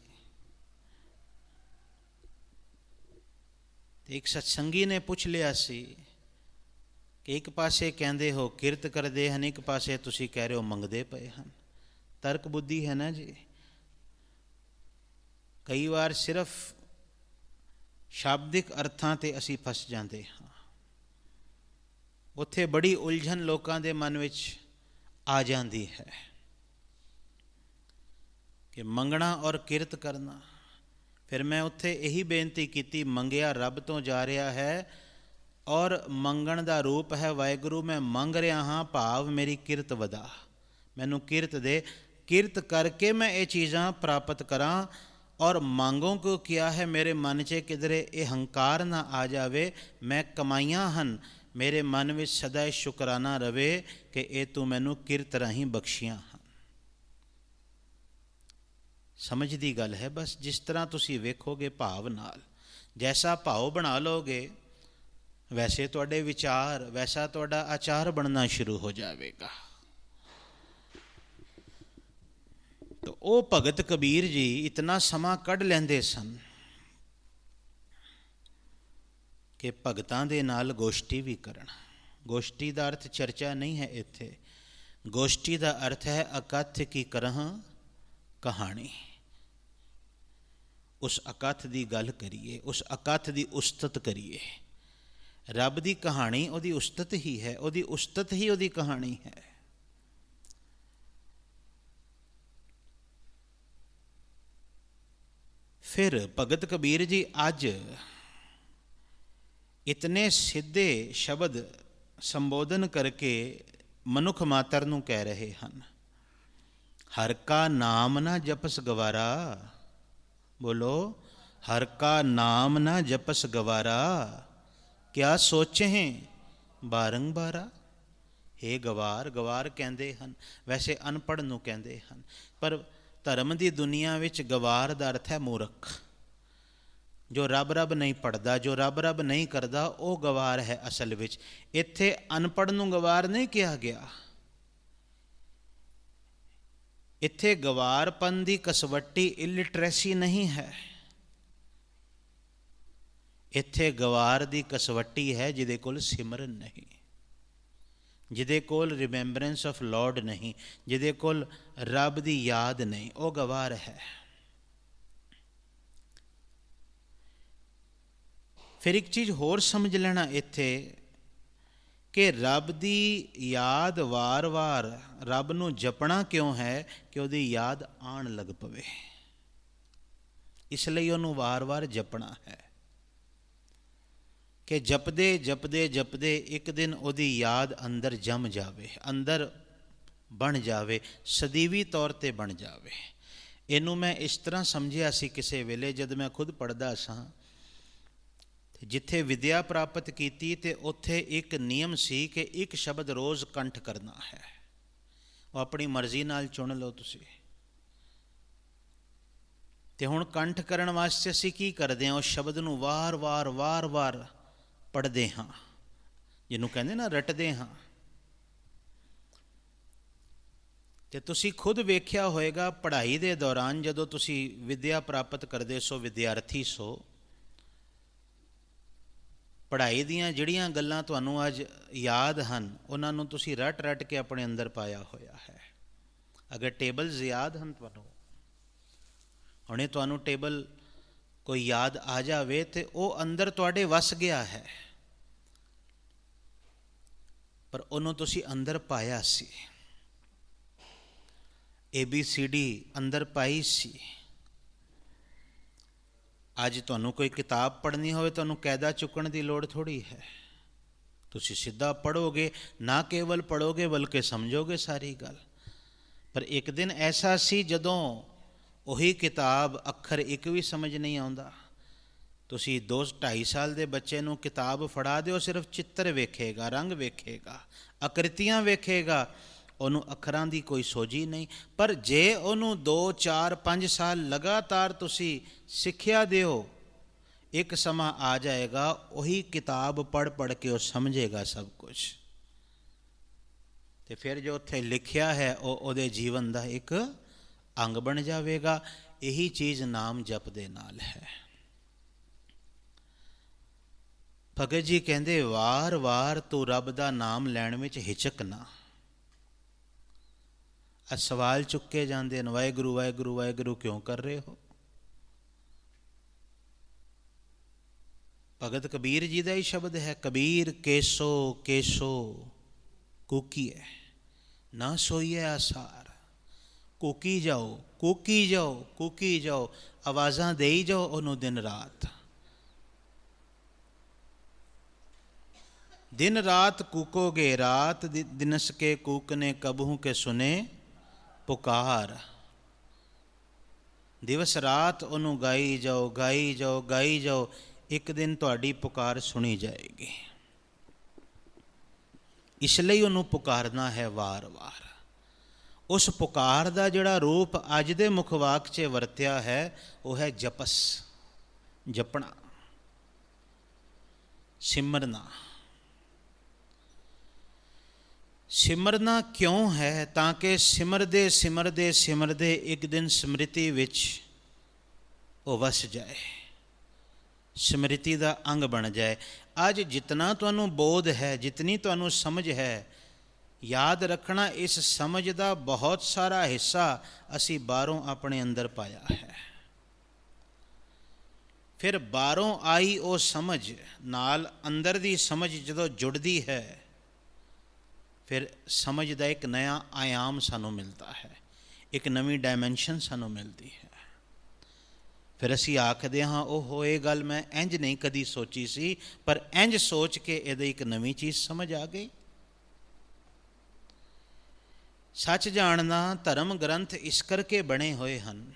ਤੇ ਇੱਕ ਸਤਸੰਗੀ ਨੇ ਪੁੱਛ ਲਿਆ ਸੀ ਕਿ ਇੱਕ ਪਾਸੇ ਕਹਿੰਦੇ ਹੋ ਕਿਰਤ ਕਰਦੇ ਹਨ, ਇੱਕ ਪਾਸੇ ਤੁਸੀਂ ਕਹਿ ਰਹੇ ਹੋ ਮੰਗਦੇ ਪਏ ਹਨ। ਤਰਕ ਬੁੱਧੀ ਹੈ ਨਾ ਜੀ। ਕਈ ਵਾਰ ਸਿਰਫ ਸ਼ਾਬਦਿਕ ਅਰਥਾਂ ਤੇ ਅਸੀਂ ਫਸ ਜਾਂਦੇ ਹਾਂ। ਉੱਥੇ ਬੜੀ ਉਲਝਣ ਲੋਕਾਂ ਦੇ ਮਨ ਵਿੱਚ ਆ ਜਾਂਦੀ ਹੈ ਕਿ ਮੰਗਣਾ ਔਰ ਕਿਰਤ ਕਰਨਾ। ਫਿਰ ਮੈਂ ਉੱਥੇ ਇਹੀ ਬੇਨਤੀ ਕੀਤੀ, ਮੰਗਿਆ ਰੱਬ ਤੋਂ ਜਾ ਰਿਹਾ ਹੈ, ਔਰ ਮੰਗਣ ਦਾ ਰੂਪ ਹੈ ਵਾਹਿਗੁਰੂ, ਮੈਂ ਮੰਗ ਰਿਹਾ ਹਾਂ, ਭਾਵ ਮੇਰੀ ਕਿਰਤ ਵਧਾ, ਮੈਨੂੰ ਕਿਰਤ ਦੇ, ਕਿਰਤ ਕਰਕੇ ਮੈਂ ਇਹ ਚੀਜ਼ਾਂ ਪ੍ਰਾਪਤ ਕਰਾਂ। ਔਰ ਮੰਗੋਂ ਕਿਉਂ ਕਿਹਾ ਹੈ, ਮੇਰੇ ਮਨ 'ਚ ਕਿਧਰੇ ਇਹ ਹੰਕਾਰ ਨਾ ਆ ਜਾਵੇ, ਮੈਂ ਕਮਾਈਆਂ ਹਨ, ਮੇਰੇ ਮਨ ਵਿੱਚ ਸਦਾ ਸ਼ੁਕਰਾਨਾ ਰਵੇ ਕਿ ਇਹ ਤੂੰ ਮੈਨੂੰ ਕਿਰਤ ਰਾਹੀਂ ਬਖਸ਼ੀਆਂ ਹਨ। ਸਮਝ ਦੀ ਗੱਲ ਹੈ ਬਸ। ਜਿਸ ਤਰ੍ਹਾਂ ਤੁਸੀਂ ਵੇਖੋਗੇ ਭਾਵ ਨਾਲ, ਜੈਸਾ ਭਾਵ ਬਣਾ ਲਓਗੇ, ਵੈਸੇ ਤੁਹਾਡੇ ਵਿਚਾਰ, ਵੈਸਾ ਤੁਹਾਡਾ ਆਚਾਰ ਬਣਨਾ ਸ਼ੁਰੂ ਹੋ ਜਾਵੇਗਾ। ਤਾਂ ਉਹ ਭਗਤ ਕਬੀਰ ਜੀ ਇਤਨਾ ਸਮਾਂ ਕੱਢ ਲੈਂਦੇ ਸਨ ਕਿ ਭਗਤਾਂ ਦੇ ਨਾਲ ਗੋਸ਼ਟੀ ਵੀ ਕਰਨ। ਗੋਸ਼ਟੀ ਦਾ ਅਰਥ ਚਰਚਾ ਨਹੀਂ ਹੈ ਇੱਥੇ, ਗੋਸ਼ਟੀ ਦਾ ਅਰਥ ਹੈ ਅਕਥ ਕੀ ਕਰਹ ਕਹਾਣੀ। ਉਸ ਅਕਥ ਦੀ ਗੱਲ ਕਰੀਏ, ਉਸ ਅਕਥ ਦੀ ਉਸਤਤ ਕਰੀਏ। ਰੱਬ ਦੀ ਕਹਾਣੀ ਉਹਦੀ ਉਸਤਤ ਹੀ ਹੈ, ਉਹਦੀ ਉਸਤਤ ਹੀ ਉਹਦੀ ਕਹਾਣੀ ਹੈ। ਫਿਰ ਭਗਤ ਕਬੀਰ ਜੀ ਅੱਜ ਇਤਨੇ ਸਿੱਧੇ ਸ਼ਬਦ ਸੰਬੋਧਨ ਕਰਕੇ ਮਨੁੱਖ ਮਾਤਰ ਨੂੰ ਕਹਿ ਰਹੇ ਹਨ, ਹਰ ਕਾ ਨਾਮ ਨਾ ਜਪਸ ਗਵਾਰਾ। ਬੋਲੋ, ਹਰ ਕਾ ਨਾਮ ਨਾ ਜਪਸ ਗਵਾਰਾ, ਕਿਆ ਸੋਚੇ ਬਾਰੰਬਾਰਾ। ਹੇ ਗਵਾਰ, ਗਵਾਰ ਕਹਿੰਦੇ ਹਨ, ਵੈਸੇ ਅਨਪੜ੍ਹ ਨੂੰ ਕਹਿੰਦੇ ਹਨ, ਪਰ ਧਰਮ ਦੀ ਦੁਨੀਆ ਵਿੱਚ ਗਵਾਰ ਦਾ ਅਰਥ ਹੈ ਮੂਰਖ। ਜੋ ਰੱਬ ਰੱਬ ਨਹੀਂ ਪੜ੍ਹਦਾ, ਜੋ ਰੱਬ ਰੱਬ ਨਹੀਂ ਕਰਦਾ, ਉਹ ਗਵਾਰ ਹੈ ਅਸਲ ਵਿੱਚ। ਇੱਥੇ ਅਨਪੜ੍ਹ ਨੂੰ ਗਵਾਰ ਨਹੀਂ ਕਿਹਾ ਗਿਆ। ਇੱਥੇ ਗਵਾਰਪਨ ਦੀ ਕਸਵੱਟੀ ਇਲਿਟਰੇਸੀ ਨਹੀਂ ਹੈ। ਇੱਥੇ ਗਵਾਰ ਦੀ ਕਸਵੱਟੀ ਹੈ ਜਿਹਦੇ ਕੋਲ ਸਿਮਰਨ ਨਹੀਂ, ਜਿਹਦੇ ਕੋਲ ਰਿਮੈਂਬਰੈਂਸ ਆਫ ਲਾਰਡ ਨਹੀਂ, ਜਿਹਦੇ ਕੋਲ ਰੱਬ ਦੀ ਯਾਦ ਨਹੀਂ, ਉਹ ਗਵਾਰ ਹੈ। ਫਿਰ ਇੱਕ ਚੀਜ਼ ਹੋਰ ਸਮਝ ਲੈਣਾ ਇੱਥੇ ਕਿ ਰੱਬ ਦੀ ਯਾਦ ਵਾਰ-ਵਾਰ, ਰੱਬ ਨੂੰ ਜਪਣਾ ਕਿਉਂ ਹੈ? ਕਿ ਉਹਦੀ ਯਾਦ ਆਉਣ ਲੱਗ ਪਵੇ, ਇਸ ਲਈ ਉਹਨੂੰ ਵਾਰ-ਵਾਰ ਜਪਣਾ ਹੈ। ਕਿ ਜਪਦੇ ਜਪਦੇ ਜਪਦੇ ਇੱਕ ਦਿਨ ਉਹਦੀ ਯਾਦ ਅੰਦਰ ਜੰਮ ਜਾਵੇ, ਅੰਦਰ ਬਣ ਜਾਵੇ, ਸਦੀਵੀ ਤੌਰ 'ਤੇ ਬਣ ਜਾਵੇ। ਇਹਨੂੰ ਮੈਂ ਇਸ ਤਰ੍ਹਾਂ ਸਮਝਿਆ ਸੀ ਕਿਸੇ ਵੇਲੇ, ਜਦ ਮੈਂ ਖੁਦ ਪੜ੍ਹਦਾ ਸਾਂ। ਜਿੱਥੇ ਵਿਦਿਆ ਪ੍ਰਾਪਤ ਕੀਤੀ ਤੇ ਉੱਥੇ ਇੱਕ ਨਿਯਮ ਸੀ ਕਿ ਇੱਕ ਸ਼ਬਦ ਰੋਜ਼ ਕੰਠ ਕਰਨਾ ਹੈ। ਉਹ ਆਪਣੀ ਮਰਜ਼ੀ ਨਾਲ ਚੁਣ ਲਓ ਤੁਸੀਂ। ਤੇ ਹੁਣ ਕੰਠ ਕਰਨ ਵਾਸਤੇ ਅਸੀਂ ਕੀ ਕਰਦੇ ਹਾਂ? ਉਸ ਸ਼ਬਦ ਨੂੰ ਵਾਰ-ਵਾਰ ਪੜ੍ਹਦੇ ਹਾਂ, ਜਿਹਨੂੰ ਕਹਿੰਦੇ ਨਾ ਰਟਦੇ ਹਾਂ। ਤੇ ਤੁਸੀਂ ਖੁਦ ਵੇਖਿਆ ਹੋਏਗਾ ਪੜ੍ਹਾਈ ਦੇ ਦੌਰਾਨ, ਜਦੋਂ ਤੁਸੀਂ ਵਿਦਿਆ ਪ੍ਰਾਪਤ ਕਰਦੇ ਸੋ, ਵਿਦਿਆਰਥੀ ਸੋ, ਪੜ੍ਹਾਈ ਦੀਆਂ ਜਿਹੜੀਆਂ ਗੱਲਾਂ ਤੁਹਾਨੂੰ ਅੱਜ ਯਾਦ ਹਨ, ਉਹਨਾਂ ਨੂੰ ਤੁਸੀਂ ਰਟ ਰਟ ਕੇ ਆਪਣੇ ਅੰਦਰ ਪਾਇਆ ਹੋਇਆ ਹੈ। ਅਗਰ ਟੇਬਲਸ ਯਾਦ ਹਨ ਤੁਹਾਨੂੰ, ਹੁਣੇ ਤੁਹਾਨੂੰ ਟੇਬਲ ਕੋਈ ਯਾਦ ਆ ਜਾਵੇ ਤੇ ਉਹ ਅੰਦਰ ਤੁਹਾਡੇ ਵਸ ਗਿਆ ਹੈ, ਪਰ ਉਹਨੂੰ ਤੁਸੀਂ ਅੰਦਰ ਪਾਇਆ ਸੀ। ABCD ਅੰਦਰ ਪਾਈ ਸੀ। ਅੱਜ ਤੁਹਾਨੂੰ ਕੋਈ ਕਿਤਾਬ ਪੜ੍ਹਨੀ ਹੋਵੇ, ਤੁਹਾਨੂੰ ਕਾਇਦਾ ਚੁੱਕਣ ਦੀ ਲੋੜ ਥੋੜ੍ਹੀ ਹੈ। ਤੁਸੀਂ ਸਿੱਧਾ ਪੜ੍ਹੋਗੇ, ਨਾ ਕੇਵਲ ਪੜ੍ਹੋਗੇ ਬਲਕਿ ਸਮਝੋਗੇ ਸਾਰੀ ਗੱਲ। ਪਰ ਇੱਕ ਦਿਨ ਐਸਾ ਸੀ ਜਦੋਂ ਉਹੀ ਕਿਤਾਬ, ਅੱਖਰ ਇੱਕ ਵੀ ਸਮਝ ਨਹੀਂ ਆਉਂਦਾ। ਤੁਸੀਂ 2-2.5 ਸਾਲ ਦੇ ਬੱਚੇ ਨੂੰ ਕਿਤਾਬ ਫੜਾ ਦਿਓ, ਸਿਰਫ ਚਿੱਤਰ ਵੇਖੇਗਾ, ਰੰਗ ਵੇਖੇਗਾ, ਆਕ੍ਰਿਤੀਆਂ ਵੇਖੇਗਾ, ਉਹਨੂੰ ਅੱਖਰਾਂ ਦੀ ਕੋਈ ਸੋਝੀ ਨਹੀਂ। ਪਰ ਜੇ ਉਹਨੂੰ 2-4-5 ਸਾਲ ਲਗਾਤਾਰ ਤੁਸੀਂ ਸਿੱਖਿਆ ਦਿਓ, ਇੱਕ ਸਮਾਂ ਆ ਜਾਏਗਾ ਉਹੀ ਕਿਤਾਬ ਪੜ੍ਹ ਕੇ ਉਹ ਸਮਝੇਗਾ ਸਭ ਕੁਝ। ਤੇ ਫਿਰ ਜੋ ਉੱਥੇ ਲਿਖਿਆ ਹੈ ਉਹ ਉਹਦੇ ਜੀਵਨ ਦਾ ਇੱਕ ਅੰਗ ਬਣ ਜਾਵੇਗਾ। ਇਹੀ ਚੀਜ਼ ਨਾਮ ਜਪ ਦੇ ਨਾਲ ਹੈ। ਭਗਤ ਜੀ ਕਹਿੰਦੇ, ਵਾਰ-ਵਾਰ ਤੂੰ ਰੱਬ ਦਾ ਨਾਮ ਲੈਣ ਵਿੱਚ ਹਿਚਕ ਨਾ। ਸਵਾਲ ਚੁੱਕੇ ਜਾਂਦੇ ਨੇ, ਵਾਹਿਗੁਰੂ ਵਾਹਿਗੁਰੂ ਵਾਹਿਗੁਰੂ ਕਿਉਂ ਕਰ ਰਹੇ ਹੋ? ਭਗਤ ਕਬੀਰ ਜੀ ਦਾ ਹੀ ਸ਼ਬਦ ਹੈ, ਕਬੀਰ ਕੇਸੋ ਕੇਸੋ ਕੂਕੀਐ ਨਾ ਸੋਈਐ ਆਸਾਰ। ਕੂਕੀ ਜਾਓ, ਕੂਕੀ ਜਾਓ, ਕੂਕੀ ਜਾਓ, ਆਵਾਜ਼ਾਂ ਦੇਈ ਜਾਓ ਉਹਨੂੰ ਦਿਨ ਰਾਤ। दिन रात कूकोगे, रात दिनस के कूकने कबहू के सुने पुकार। दिवस रात ਉਹਨੂੰ ਗਾਈ ਜਾਓ, ਗਾਈ ਜਾਓ, ਗਾਈ ਜਾਓ, ਇੱਕ ਦਿਨ ਤੁਹਾਡੀ ਪੁਕਾਰ ਸੁਣੀ ਜਾਏਗੀ। ਇਸ ਲਈ ਉਹਨੂੰ ਪੁਕਾਰਨਾ ਹੈ ਵਾਰ-ਵਾਰ। ਉਸ ਪੁਕਾਰ ਦਾ ਜਿਹੜਾ ਰੂਪ ਅੱਜ ਦੇ ਮੁੱਖ ਵਾਕ 'ਚ ਵਰਤਿਆ ਹੈ ਉਹ ਹੈ ਜਪਸ, ਜਪਣਾ, ਸਿਮਰਨਾ। ਸਿਮਰਨਾ ਕਿਉਂ ਹੈ? ਤਾਂ ਕਿ ਸਿਮਰਦੇ ਸਿਮਰਦੇ ਸਿਮਰਦੇ ਇੱਕ ਦਿਨ ਸਮ੍ਰਿਤੀ ਵਿੱਚ ਉਹ ਵਸ ਜਾਏ, ਸਮ੍ਰਿਤੀ ਦਾ ਅੰਗ ਬਣ ਜਾਏ। ਅੱਜ ਜਿਤਨਾ ਤੁਹਾਨੂੰ ਬੋਧ ਹੈ, ਜਿਤਨੀ ਤੁਹਾਨੂੰ ਸਮਝ ਹੈ, ਯਾਦ ਰੱਖਣਾ ਇਸ ਸਮਝ ਦਾ ਬਹੁਤ ਸਾਰਾ ਹਿੱਸਾ ਅਸੀਂ ਬਾਹਰੋਂ ਆਪਣੇ ਅੰਦਰ ਪਾਇਆ ਹੈ। ਫਿਰ ਬਾਹਰੋਂ ਆਈ ਉਹ ਸਮਝ ਨਾਲ ਅੰਦਰ ਦੀ ਸਮਝ ਜਦੋਂ ਜੁੜਦੀ ਹੈ, ਫਿਰ ਸਮਝ ਦਾ ਇੱਕ ਨਇਆ ਆਯਾਮ ਸਾਨੂੰ ਮਿਲਦਾ ਹੈ, ਇੱਕ ਨਵੀਂ ਡਾਇਮੈਂਸ਼ਨ ਸਾਨੂੰ ਮਿਲਦੀ ਹੈ। ਫਿਰ ਅਸੀਂ ਆਖਦੇ ਹਾਂ, ਉਹ ਇਹ ਗੱਲ ਮੈਂ ਇੰਝ ਨਹੀਂ ਕਦੀ ਸੋਚੀ ਸੀ, ਪਰ ਇੰਝ ਸੋਚ ਕੇ ਇਹਦੇ ਇੱਕ ਨਵੀਂ ਚੀਜ਼ ਸਮਝ ਆ ਗਈ। ਸੱਚ ਜਾਣਨਾ, ਧਰਮ ਗ੍ਰੰਥ ਇਸ ਕਰਕੇ ਬਣੇ ਹੋਏ ਹਨ।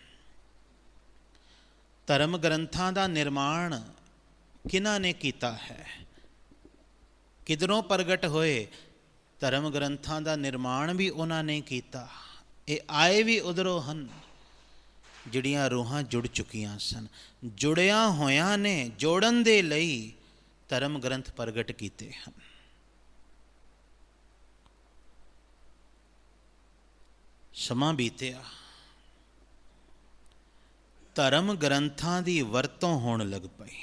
ਧਰਮ ਗ੍ਰੰਥਾਂ ਦਾ ਨਿਰਮਾਣ ਕਿਹਨਾਂ ਨੇ ਕੀਤਾ ਹੈ? ਕਿਧਰੋਂ ਪ੍ਰਗਟ ਹੋਏ? ਧਰਮ ਗ੍ਰੰਥਾਂ ਦਾ ਨਿਰਮਾਣ ਵੀ ਉਹਨਾਂ ਨੇ ਕੀਤਾ। ਇਹ ਆਏ ਵੀ ਉਧਰੋਂ ਹਨ। ਜਿਹੜੀਆਂ ਰੂਹਾਂ ਜੁੜ ਚੁੱਕੀਆਂ ਸਨ, ਜੁੜਿਆਂ ਹੋਇਆਂ ਨੇ ਜੋੜਨ ਦੇ ਲਈ ਧਰਮ ਗ੍ਰੰਥ ਪ੍ਰਗਟ ਕੀਤੇ ਹਨ। ਸਮਾਂ ਬੀਤਿਆ, ਧਰਮ ਗ੍ਰੰਥਾਂ ਦੀ ਵਰਤੋਂ ਹੋਣ ਲੱਗ ਪਈ।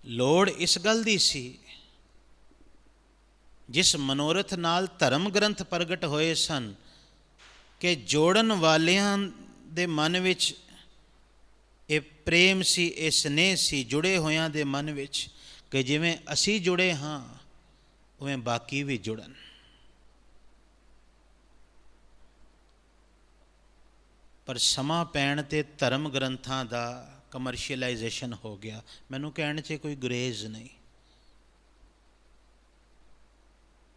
ਲੋੜ ਇਸ ਗੱਲ ਦੀ ਸੀ, ਜਿਸ ਮਨੋਰਥ ਨਾਲ ਧਰਮ ਗ੍ਰੰਥ ਪ੍ਰਗਟ ਹੋਏ ਸਨ, ਕਿ ਜੋੜਨ ਵਾਲਿਆਂ ਦੇ ਮਨ ਵਿੱਚ ਇਹ ਪ੍ਰੇਮ ਸੀ, ਇਹ ਸਨੇਹ ਸੀ, ਜੁੜੇ ਹੋਇਆਂ ਦੇ ਮਨ ਵਿੱਚ, ਕਿ ਜਿਵੇਂ ਅਸੀਂ ਜੁੜੇ ਹਾਂ ਉਵੇਂ ਬਾਕੀ ਵੀ ਜੁੜਨ। ਪਰ ਸਮਾਂ ਪੈਣ 'ਤੇ ਧਰਮ ਗ੍ਰੰਥਾਂ ਦਾ ਕਮਰਸ਼ੀਅਲਾਈਜੇਸ਼ਨ ਹੋ ਗਿਆ। ਮੈਨੂੰ ਕਹਿਣ 'ਚ ਕੋਈ ਗੁਰੇਜ਼ ਨਹੀਂ।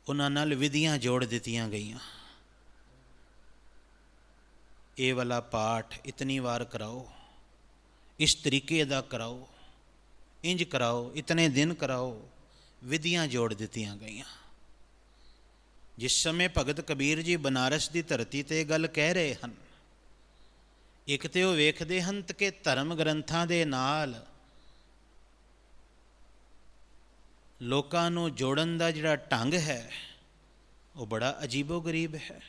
ਉਹਨਾਂ ਨਾਲ ਵਿਧੀਆਂ ਜੋੜ ਦਿੱਤੀਆਂ ਗਈਆਂ। ਇਹ ਵਾਲਾ ਪਾਠ ਇਤਨੀ ਵਾਰ ਕਰਾਓ, ਇਸ ਤਰੀਕੇ ਦਾ ਕਰਾਓ, ਇੰਜ ਕਰਾਓ, ਇਤਨੇ ਦਿਨ ਕਰਾਓ। ਵਿਧੀਆਂ ਜੋੜ ਦਿੱਤੀਆਂ ਗਈਆਂ। ਜਿਸ ਸਮੇਂ ਭਗਤ ਕਬੀਰ ਜੀ ਬਨਾਰਸ ਦੀ ਧਰਤੀ 'ਤੇ ਇਹ ਗੱਲ ਕਹਿ ਰਹੇ ਹਨ, ਇੱਕ ਤੇ ਉਹ ਵੇਖਦੇ ਹਨ ਕਿ ਧਰਮ ਗ੍ਰੰਥਾਂ ਦੇ ਨਾਲ ਲੋਕਾਂ ਨੂੰ ਜੋੜਨ ਦਾ ਜਿਹੜਾ ਢੰਗ ਹੈ ਉਹ ਬੜਾ ਅਜੀਬੋ ਗਰੀਬ ਹੈ।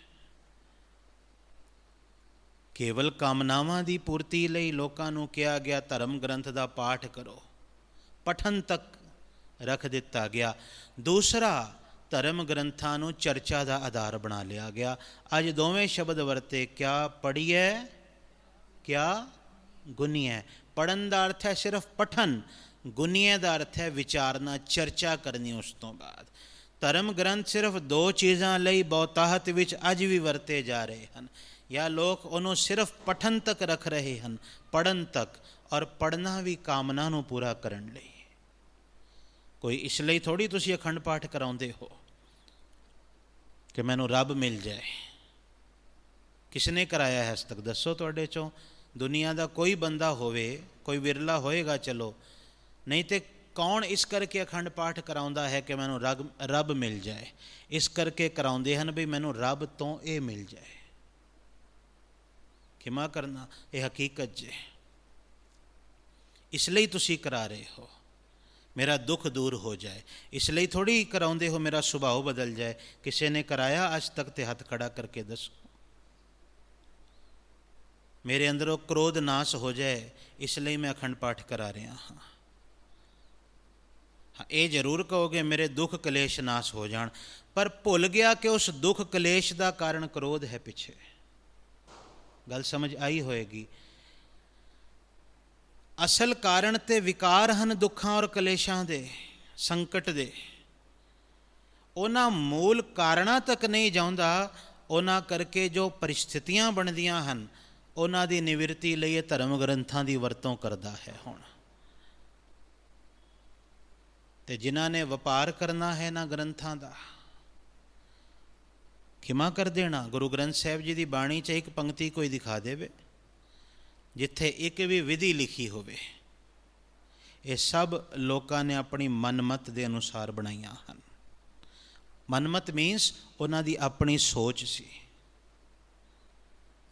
ਕੇਵਲ ਕਾਮਨਾਵਾਂ ਦੀ ਪੂਰਤੀ ਲਈ ਲੋਕਾਂ ਨੂੰ ਕਿਹਾ ਗਿਆ ਧਰਮ ਗ੍ਰੰਥ ਦਾ ਪਾਠ ਕਰੋ, ਪਠਨ ਤੱਕ ਰੱਖ ਦਿੱਤਾ ਗਿਆ। ਦੂਸਰਾ, ਧਰਮ ਗ੍ਰੰਥਾਂ ਨੂੰ ਚਰਚਾ ਦਾ ਆਧਾਰ ਬਣਾ ਲਿਆ ਗਿਆ। ਅੱਜ ਦੋਵੇਂ ਸ਼ਬਦ ਵਰਤੇ, ਕਿਆ ਪੜ੍ਹੀਏ, ਕਿਆ ਗੁਨੀਏ। ਪੜ੍ਹਨ ਦਾ ਅਰਥ ਹੈ ਸਿਰਫ ਪਠਨ, ਗੁਨੀਏ ਦਾ ਅਰਥ ਹੈ ਵਿਚਾਰਨਾ, ਚਰਚਾ ਕਰਨੀ। ਉਸ ਤੋਂ ਬਾਅਦ ਧਰਮ ਗ੍ਰੰਥ ਸਿਰਫ ਦੋ ਚੀਜ਼ਾਂ ਲਈ ਬਹੁਤਾਹਤ ਵਿੱਚ ਅੱਜ ਵੀ ਵਰਤੇ ਜਾ ਰਹੇ ਹਨ। ਜਾਂ ਲੋਕ ਉਹਨੂੰ ਸਿਰਫ ਪਠਨ ਤੱਕ ਰੱਖ ਰਹੇ ਹਨ, ਪੜ੍ਹਨ ਤੱਕ, ਔਰ ਪੜ੍ਹਨਾ ਵੀ ਕਾਮਨਾ ਨੂੰ ਪੂਰਾ ਕਰਨ ਲਈ। ਕੋਈ ਇਸ ਲਈ ਥੋੜ੍ਹੀ ਤੁਸੀਂ ਅਖੰਡ ਪਾਠ ਕਰਾਉਂਦੇ ਹੋ ਕਿ ਮੈਨੂੰ ਰੱਬ ਮਿਲ ਜਾਏ। ਕਿਸ ਨੇ ਕਰਾਇਆ ਹੈ ਅੱਜ ਤੱਕ? ਦੱਸੋ ਤੁਹਾਡੇ 'ਚੋਂ। ਦੁਨੀਆ ਦਾ ਕੋਈ ਬੰਦਾ ਹੋਵੇ, ਕੋਈ ਵਿਰਲਾ ਹੋਏਗਾ ਚਲੋ, ਨਹੀਂ ਤੇ ਕੌਣ ਇਸ ਕਰਕੇ ਅਖੰਡ ਪਾਠ ਕਰਾਉਂਦਾ ਹੈ ਕਿ ਮੈਨੂੰ ਰੱਬ ਮਿਲ ਜਾਏ? ਇਸ ਕਰਕੇ ਕਰਾਉਂਦੇ ਹਨ ਵੀ ਮੈਨੂੰ ਰੱਬ ਤੋਂ ਇਹ ਮਿਲ ਜਾਏ। ਖਿਮਾ ਕਰਨਾ, ਇਹ ਹਕੀਕਤ ਜੇ। ਇਸ ਲਈ ਤੁਸੀਂ ਕਰਾ ਰਹੇ ਹੋ, ਮੇਰਾ ਦੁੱਖ ਦੂਰ ਹੋ ਜਾਏ। ਇਸ ਲਈ ਥੋੜ੍ਹੀ ਕਰਾਉਂਦੇ ਹੋ ਮੇਰਾ ਸੁਭਾਅ ਬਦਲ ਜਾਏ। ਕਿਸੇ ਨੇ ਕਰਾਇਆ ਅੱਜ ਤੱਕ ਤੇ ਹੱਥ ਖੜਾ ਕਰਕੇ ਦੱਸੋ। ਮੇਰੇ ਅੰਦਰੋਂ ਕ੍ਰੋਧ ਨਾਸ਼ ਹੋ ਜਾਏ, ਇਸ ਲਈ ਮੈਂ ਅਖੰਡ ਪਾਠ ਕਰਾ ਰਿਹਾ ਹਾਂ। ਇਹ ਜ਼ਰੂਰ ਕਹੋਗੇ ਮੇਰੇ ਦੁੱਖ ਕਲੇਸ਼ ਨਾਸ਼ ਹੋ ਜਾਣ, ਪਰ ਭੁੱਲ ਗਿਆ ਕਿ ਉਸ ਦੁੱਖ ਕਲੇਸ਼ ਦਾ ਕਾਰਨ ਕ੍ਰੋਧ ਹੈ ਪਿੱਛੇ। ਗੱਲ ਸਮਝ ਆਈ ਹੋਏਗੀ। ਅਸਲ ਕਾਰਨ ਤੇ ਵਿਕਾਰ ਹਨ ਦੁੱਖਾਂ ਔਰ ਕਲੇਸ਼ਾਂ ਦੇ, ਸੰਕਟ ਦੇ। ਉਹਨਾਂ ਮੂਲ ਕਾਰਨਾਂ ਤੱਕ ਨਹੀਂ ਜਾਉਂਦਾ, ਉਹਨਾਂ ਕਰਕੇ ਜੋ ਪਰਿਸਥਿਤੀਆਂ ਬਣਦੀਆਂ ਹਨ ਉਹਨਾਂ ਦੀ ਨਿਵਰਤੀ ਲਈ ਇਹ ਧਰਮ ਗ੍ਰੰਥਾਂ ਦੀ ਵਰਤੋਂ ਕਰਦਾ ਹੈ। ਹੁਣ ਤੇ ਜਿਨ੍ਹਾਂ ਨੇ ਵਪਾਰ ਕਰਨਾ ਹੈ ਇਹਨਾਂ ਗ੍ਰੰਥਾਂ ਦਾ, ਖਿਮਾ ਕਰ ਦੇਣਾ। ਗੁਰੂ ਗ੍ਰੰਥ ਸਾਹਿਬ ਜੀ ਦੀ ਬਾਣੀ 'ਚ ਇੱਕ ਪੰਕਤੀ ਕੋਈ ਦਿਖਾ ਦੇਵੇ ਜਿੱਥੇ ਇੱਕ ਵੀ ਵਿਧੀ ਲਿਖੀ ਹੋਵੇ। ਇਹ ਸਭ ਲੋਕਾਂ ਨੇ ਆਪਣੀ ਮਨਮਤ ਦੇ ਅਨੁਸਾਰ ਬਣਾਈਆਂ ਹਨ। ਮਨਮਤ ਮੀਨਸ ਉਹਨਾਂ ਦੀ ਆਪਣੀ ਸੋਚ ਸੀ।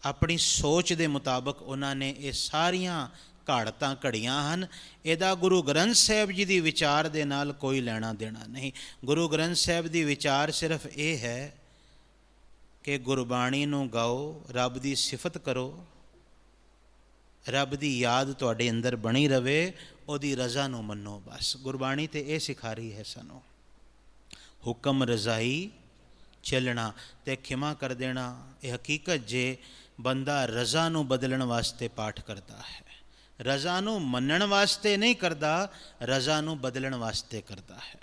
ਆਪਣੀ ਸੋਚ ਦੇ ਮੁਤਾਬਕ ਉਹਨਾਂ ਨੇ ਇਹ ਸਾਰੀਆਂ ਘਾੜਤਾਂ ਘੜੀਆਂ ਹਨ। ਇਹਦਾ ਗੁਰੂ ਗ੍ਰੰਥ ਸਾਹਿਬ ਜੀ ਦੀ ਵਿਚਾਰ ਦੇ ਨਾਲ ਕੋਈ ਲੈਣਾ ਦੇਣਾ ਨਹੀਂ। ਗੁਰੂ ਗ੍ਰੰਥ ਸਾਹਿਬ ਦੀ ਵਿਚਾਰ ਸਿਰਫ ਇਹ ਹੈ ਕਿ ਗੁਰਬਾਣੀ ਨੂੰ ਗਾਓ, ਰੱਬ ਦੀ ਸਿਫਤ ਕਰੋ, ਰੱਬ ਦੀ ਯਾਦ ਤੁਹਾਡੇ ਅੰਦਰ ਬਣੀ ਰਵੇ, ਉਹਦੀ ਰਜ਼ਾ ਨੂੰ ਮੰਨੋ। ਬਸ ਗੁਰਬਾਣੀ ਤੇ ਇਹ ਸਿਖਾ ਰਹੀ ਹੈ ਸਾਨੂੰ, ਹੁਕਮ ਰਜ਼ਾਈ ਚੱਲਣਾ ਤੇ ਖਿਮਾ ਕਰ ਦੇਣਾ। ਇਹ ਹਕੀਕਤ ਜੇ ਬੰਦਾ ਰਜ਼ਾ ਨੂੰ ਬਦਲਣ ਵਾਸਤੇ ਪਾਠ ਕਰਦਾ ਹੈ, ਰਜ਼ਾ ਨੂੰ ਮੰਨਣ ਵਾਸਤੇ ਨਹੀਂ ਕਰਦਾ, ਰਜ਼ਾ ਨੂੰ ਬਦਲਣ ਵਾਸਤੇ ਕਰਦਾ ਹੈ।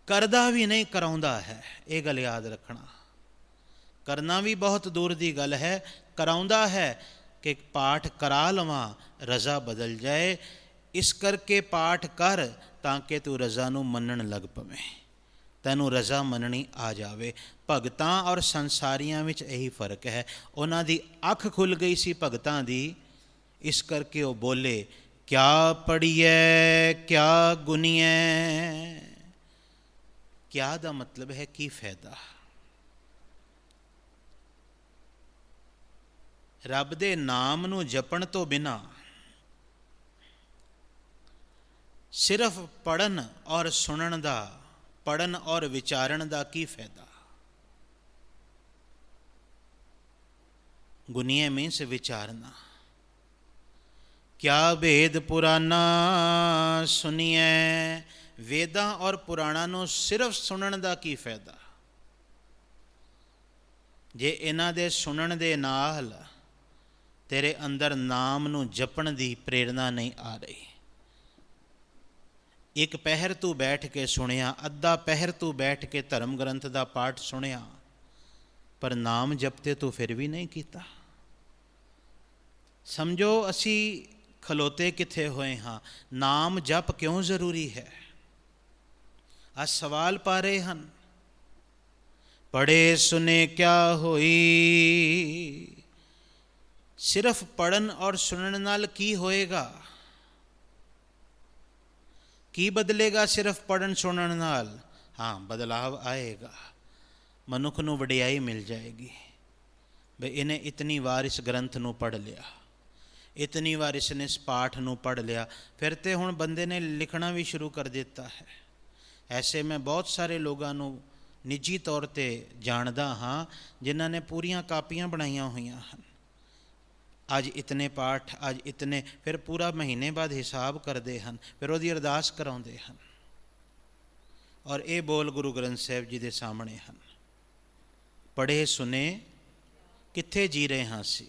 ਕਰਦਾ ਵੀ ਨਹੀਂ, ਕਰਾਉਂਦਾ ਹੈ। ਇਹ ਗੱਲ ਯਾਦ ਰੱਖਣਾ। ਕਰਨਾ ਵੀ ਬਹੁਤ ਦੂਰ ਦੀ ਗੱਲ ਹੈ, ਕਰਾਉਂਦਾ ਹੈ ਕਿ ਪਾਠ ਕਰਾ ਲਵਾਂ, ਰਜ਼ਾ ਬਦਲ ਜਾਏ। ਇਸ ਕਰਕੇ ਪਾਠ ਕਰ ਤਾਂ ਕਿ ਤੂੰ ਰਜ਼ਾ ਨੂੰ ਮੰਨਣ ਲੱਗ ਪਵੇਂ, ਤੈਨੂੰ ਰਜ਼ਾ ਮੰਨਣੀ ਆ ਜਾਵੇ। ਭਗਤਾਂ ਔਰ ਸੰਸਾਰੀਆਂ ਵਿੱਚ ਇਹੀ ਫਰਕ ਹੈ। ਉਹਨਾਂ ਦੀ ਅੱਖ ਖੁੱਲ੍ਹ ਗਈ ਸੀ ਭਗਤਾਂ ਦੀ, ਇਸ ਕਰਕੇ ਉਹ ਬੋਲੇ, ਕਿਆ ਪੜ੍ਹੀਏ, ਕਿਆ ਗੁਨੀਏ। ਕਿਆ ਦਾ ਮਤਲਬ ਹੈ ਕੀ ਫਾਇਦਾ। ਰੱਬ ਦੇ ਨਾਮ ਨੂੰ ਜਪਣ ਤੋਂ ਬਿਨਾਂ ਸਿਰਫ ਪੜ੍ਹਨ ਔਰ ਸੁਣਨ ਦਾ, ਪੜ੍ਹਨ ਔਰ ਵਿਚਾਰਨ ਦਾ ਕੀ ਫਾਇਦਾ। ਗੁਨੀਏ ਮੀਨਸ ਵਿਚਾਰਨਾ। ਕਿਆ ਵੇਦ ਪੁਰਾਨਾ ਸੁਣੀਐ, ਵੇਦਾਂ ਔਰ ਪੁਰਾਣਾਂ ਨੂੰ ਸਿਰਫ ਸੁਣਨ ਦਾ ਕੀ ਫਾਇਦਾ ਜੇ ਇਹਨਾਂ ਦੇ ਸੁਣਨ ਦੇ ਨਾਲ ਤੇਰੇ ਅੰਦਰ ਨਾਮ ਨੂੰ ਜਪਣ ਦੀ ਪ੍ਰੇਰਨਾ ਨਹੀਂ ਆ ਰਹੀ। ਇੱਕ ਪਹਿਰ ਤੂੰ ਬੈਠ ਕੇ ਸੁਣਿਆ, ਅੱਧਾ ਪਹਿਰ ਤੂੰ ਬੈਠ ਕੇ ਧਰਮ ਗ੍ਰੰਥ ਦਾ ਪਾਠ ਸੁਣਿਆ, ਪਰ ਨਾਮ ਜਪਤੇ ਤੂੰ ਫਿਰ ਵੀ ਨਹੀਂ ਕੀਤਾ। ਸਮਝੋ ਅਸੀਂ ਖਲੋਤੇ ਕਿੱਥੇ ਹੋਏ ਹਾਂ। ਨਾਮ ਜਪ ਕਿਉਂ ਜ਼ਰੂਰੀ ਹੈ? ਅੱਜ ਸਵਾਲ ਪਾ ਰਹੇ ਹਨ, ਪੜ੍ਹੇ ਸੁਨੇ ਕਿਆ ਹੋਈ। ਸਿਰਫ ਪੜ੍ਹਨ ਔਰ ਸੁਣਨ ਨਾਲ ਕੀ ਹੋਏਗਾ? ਕੀ ਬਦਲੇਗਾ ਸਿਰਫ ਪੜ੍ਹਨ ਸੁਣਨ ਨਾਲ? ਹਾਂ, ਬਦਲਾਵ ਆਏਗਾ। ਮਨੁੱਖ ਨੂੰ ਵਡਿਆਈ ਮਿਲ ਜਾਏਗੀ ਬਈ ਇਹਨੇ ਇਤਨੀ ਵਾਰ ਇਸ ਗ੍ਰੰਥ ਨੂੰ ਪੜ੍ਹ ਲਿਆ, ਇਤਨੀ ਵਾਰ ਇਸਨੇ ਇਸ ਪਾਠ ਨੂੰ ਪੜ੍ਹ ਲਿਆ। ਫਿਰ ਤੇ ਹੁਣ ਬੰਦੇ ਨੇ ਲਿਖਣਾ ਵੀ ਸ਼ੁਰੂ ਕਰ ਦਿੱਤਾ ਹੈ। ਐਸੇ ਮੈਂ ਬਹੁਤ ਸਾਰੇ ਲੋਕਾਂ ਨੂੰ ਨਿੱਜੀ ਤੌਰ 'ਤੇ ਜਾਣਦਾ ਹਾਂ ਜਿਨ੍ਹਾਂ ਨੇ ਪੂਰੀਆਂ ਕਾਪੀਆਂ ਬਣਾਈਆਂ ਹੋਈਆਂ ਹਨ। ਅੱਜ ਇਤਨੇ ਪਾਠ, ਅੱਜ ਇਤਨੇ, ਫਿਰ ਪੂਰਾ ਮਹੀਨੇ ਬਾਅਦ ਹਿਸਾਬ ਕਰਦੇ ਹਨ, ਫਿਰ ਉਹਦੀ ਅਰਦਾਸ ਕਰਾਉਂਦੇ ਹਨ। ਔਰ ਇਹ ਬੋਲ ਗੁਰੂ ਗ੍ਰੰਥ ਸਾਹਿਬ ਜੀ ਦੇ ਸਾਹਮਣੇ ਹਨ। ਪੜ੍ਹੇ ਸੁਨੇ ਕਿੱਥੇ ਜੀ ਰਹੇ ਹਾਂ ਅਸੀਂ?